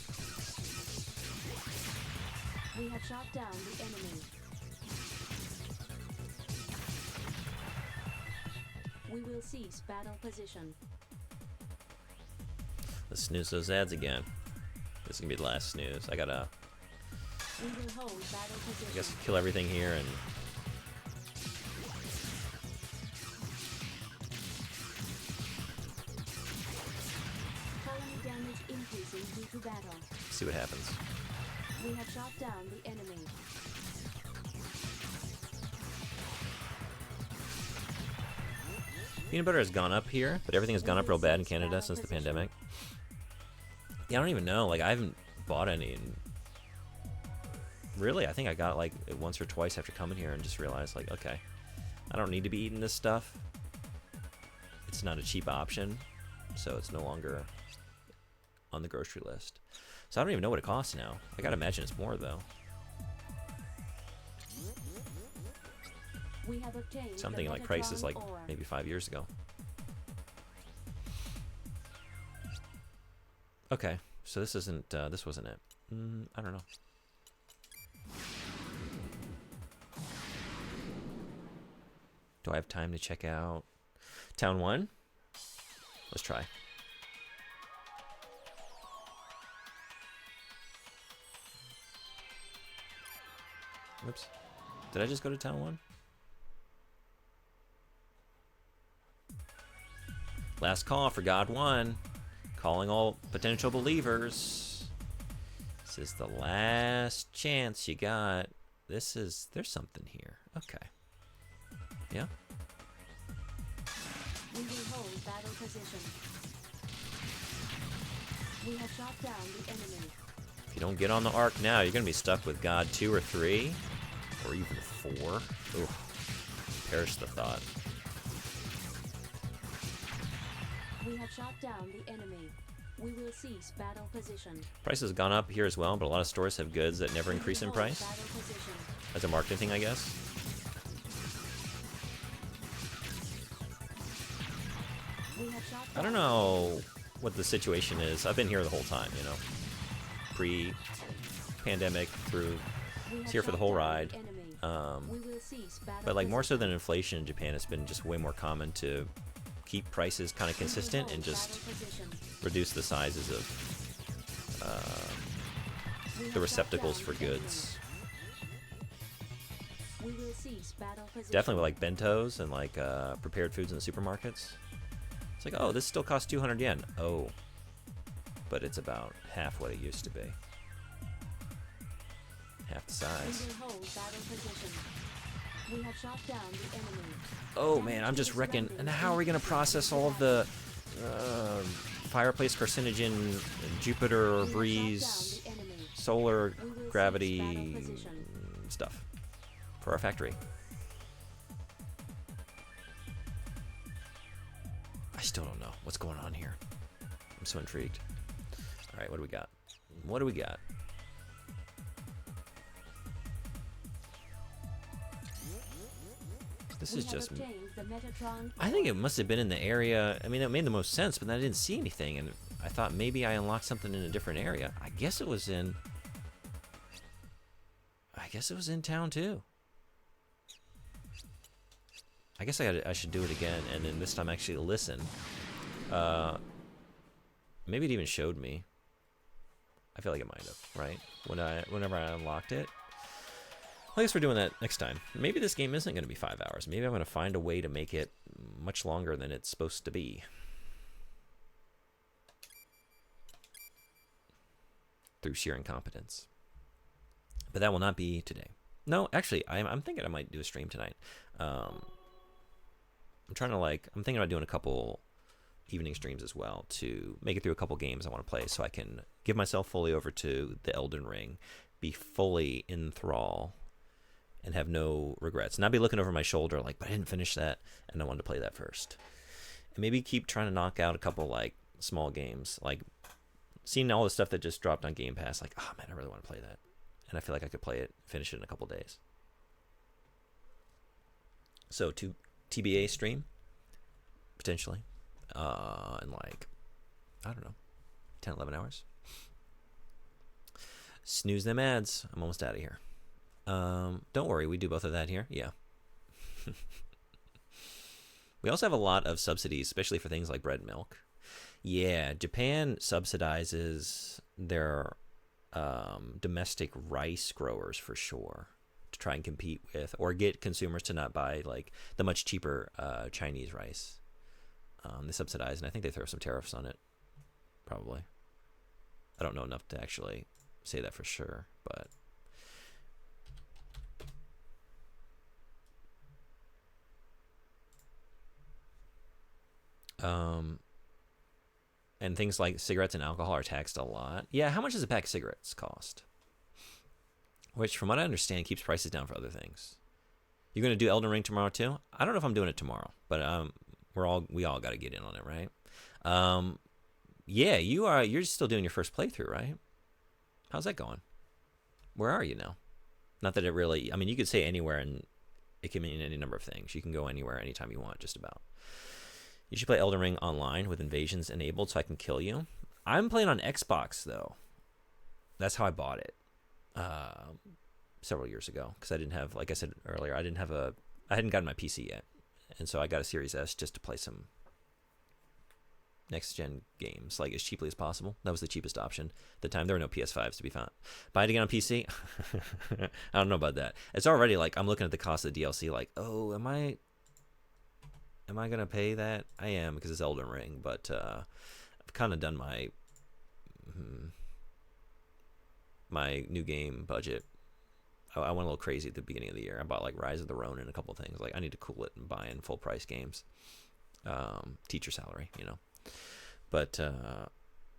We have shot down the enemy. We will cease battle position. Let's snooze those ads again. This is gonna be the last snooze. I gotta, We will hold battle position. I guess, kill everything here and Colony damage increasing due to battle. see what happens. We have shot down the enemy. Peanut butter has gone up here, but everything has gone up real bad in Canada since the pandemic. Yeah, I don't even know. Like, I haven't bought any. Really, I think I got like it once or twice after coming here and just realized, like, okay, I don't need to be eating this stuff. It's not a cheap option, so it's no longer on the grocery list. So I don't even know what it costs now. I gotta imagine it's more, though. We have obtained Something like prices like maybe 5 years ago. Okay, so this isn't, this wasn't it. I don't know. Do I have time to check out Town 1? Let's try. Whoops. Did I just go to Town 1? Last call for God 1. Calling all potential believers. This is the last chance you got. There's something here. Okay. Yeah. We will hold battle position. We have shot down the enemy. If you don't get on the arc now, you're going to be stuck with God 2 or 3. Or even 4. Ooh. Perish the thought. We have shot down the enemy. We will cease battle position. Price has gone up here as well, but a lot of stores have goods that never increase in price. As a marketing thing, I guess. I don't know what the situation is. I've been here the whole time, you know. Pre-pandemic through. It's here for the whole ride. But like more so than inflation in Japan, it's been just way more common to keep prices kind of consistent and just reduce the sizes of the receptacles for goods. Definitely with like bentos and like prepared foods in the supermarkets. It's like, oh, this still costs 200 yen. Oh, but it's about half what it used to be. Half the size. Oh man, I'm just wrecking. And how are we gonna process all of the fireplace carcinogen, Jupiter breeze, solar gravity stuff for our factory? I still don't know what's going on here. I'm so intrigued. All right, what do we got? What do we got? This is just. I think it must have been in the area. I mean, it made the most sense, but then I didn't see anything, and I thought maybe I unlocked something in a different area. I guess it was in. I guess it was in town too. I guess I should do it again, and then this time actually listen. Maybe it even showed me. I feel like it might have, right? Whenever I unlocked it. I guess we're doing that next time. Maybe this game isn't going to be 5 hours. Maybe I'm going to find a way to make it much longer than it's supposed to be. Through sheer incompetence. But that will not be today. No, actually, I'm thinking I might do a stream tonight. I'm thinking about doing a couple evening streams as well to make it through a couple games I want to play so I can give myself fully over to the Elden Ring, be fully in thrall, and have no regrets. Not be looking over my shoulder like, but I didn't finish that, and I wanted to play that first. And maybe keep trying to knock out a couple, like, small games. Like, seeing all the stuff that just dropped on Game Pass, like, oh, man, I really want to play that. And I feel like I could play it, finish it in a couple days. So, to TBA stream, potentially, in, like, I don't know, 10, 11 hours. Snooze them ads. I'm almost out of here. Don't worry, we do both of that here. Yeah. We also have a lot of subsidies, especially for things like bread and milk. Yeah, Japan subsidizes their domestic rice growers for sure to try and compete with or get consumers to not buy like the much cheaper Chinese rice. They subsidize, and I think they throw some tariffs on it. Probably. I don't know enough to actually say that for sure, but and things like cigarettes and alcohol are taxed a lot. Yeah, how much does a pack of cigarettes cost? Which, from what I understand, keeps prices down for other things. You're going to do Elden Ring tomorrow too? I don't know if I'm doing it tomorrow, but we all got to get in on it, right? Yeah, you're still doing your first playthrough, right? How's that going? Where are you now? Not that it really, I mean, you could say anywhere, and it can mean any number of things. You can go anywhere anytime you want, just about. You should play Elden Ring online with invasions enabled so I can kill you. I'm playing on Xbox, though. That's how I bought it several years ago, because I didn't have, like I said earlier, I hadn't gotten my PC yet. And so I got a Series S just to play some next-gen games, like as cheaply as possible. That was the cheapest option at the time. There were no PS5s to be found. Buy it again on PC? I don't know about that. It's already like, I'm looking at the cost of the DLC like, oh, am I going to pay that? I am, because it's Elden Ring, but I've kind of done my new game budget. I went a little crazy at the beginning of the year. I bought like Rise of the Ronin and a couple things. Like, I need to cool it and buy in full price games. Teacher salary, you know. But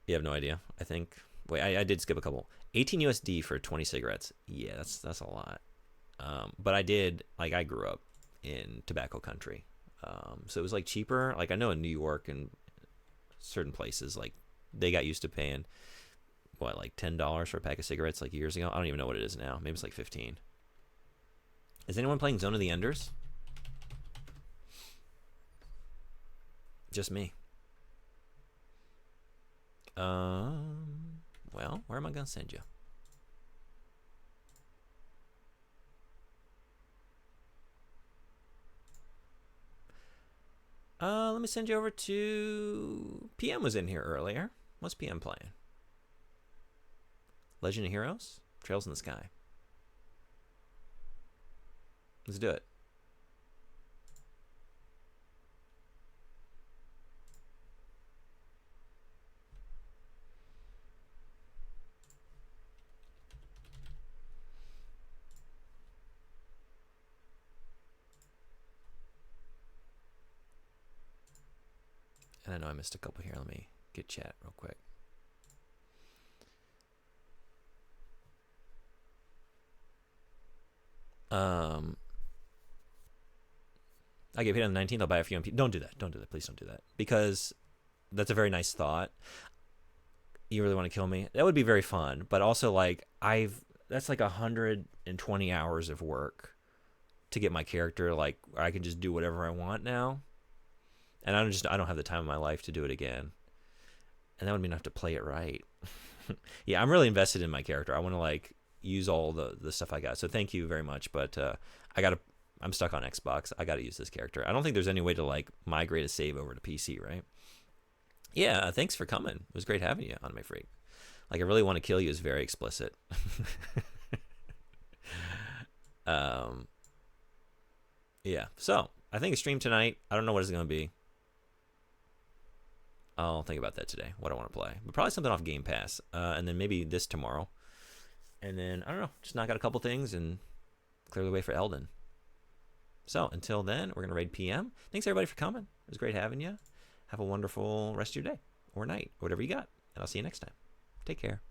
you have no idea. I think. Wait, I did skip a couple. 18 USD for 20 cigarettes. Yeah, that's a lot. But I grew up in tobacco country. So it was like cheaper. Like, I know in New York and certain places, like, they got used to paying what, like $10 for a pack of cigarettes like years ago. I don't even know what it is now. Maybe it's like 15. Is anyone playing Zone of the Enders? Just me. Well, where am I gonna send you? Let me send you over to... PM was in here earlier. What's PM playing? Legend of Heroes? Trails in the Sky. Let's do it. And I know I missed a couple here. Let me get chat real quick. I get paid on the 19th. I'll buy a few MP. Don't do that. Don't do that. Please don't do that. Because that's a very nice thought. You really want to kill me? That would be very fun. But also, like, that's like 120 hours of work to get my character. Like, I can just do whatever I want now. And I don't have the time in my life to do it again. And that would mean I have to play it right. Yeah, I'm really invested in my character. I want to, like, use all the stuff I got. So thank you very much. But I'm stuck on Xbox. I got to use this character. I don't think there's any way to, like, migrate a save over to PC, right? Yeah, thanks for coming. It was great having you, Anime Freak. Like, I really want to kill you is very explicit. Yeah, so I think a stream tonight. I don't know what it's going to be. I'll think about that today, what I want to play. But probably something off Game Pass. And then maybe this tomorrow. And then, I don't know, just knock out a couple things and clear the way for Elden. So, until then, we're going to raid PM. Thanks, everybody, for coming. It was great having you. Have a wonderful rest of your day or night or whatever you got. And I'll see you next time. Take care.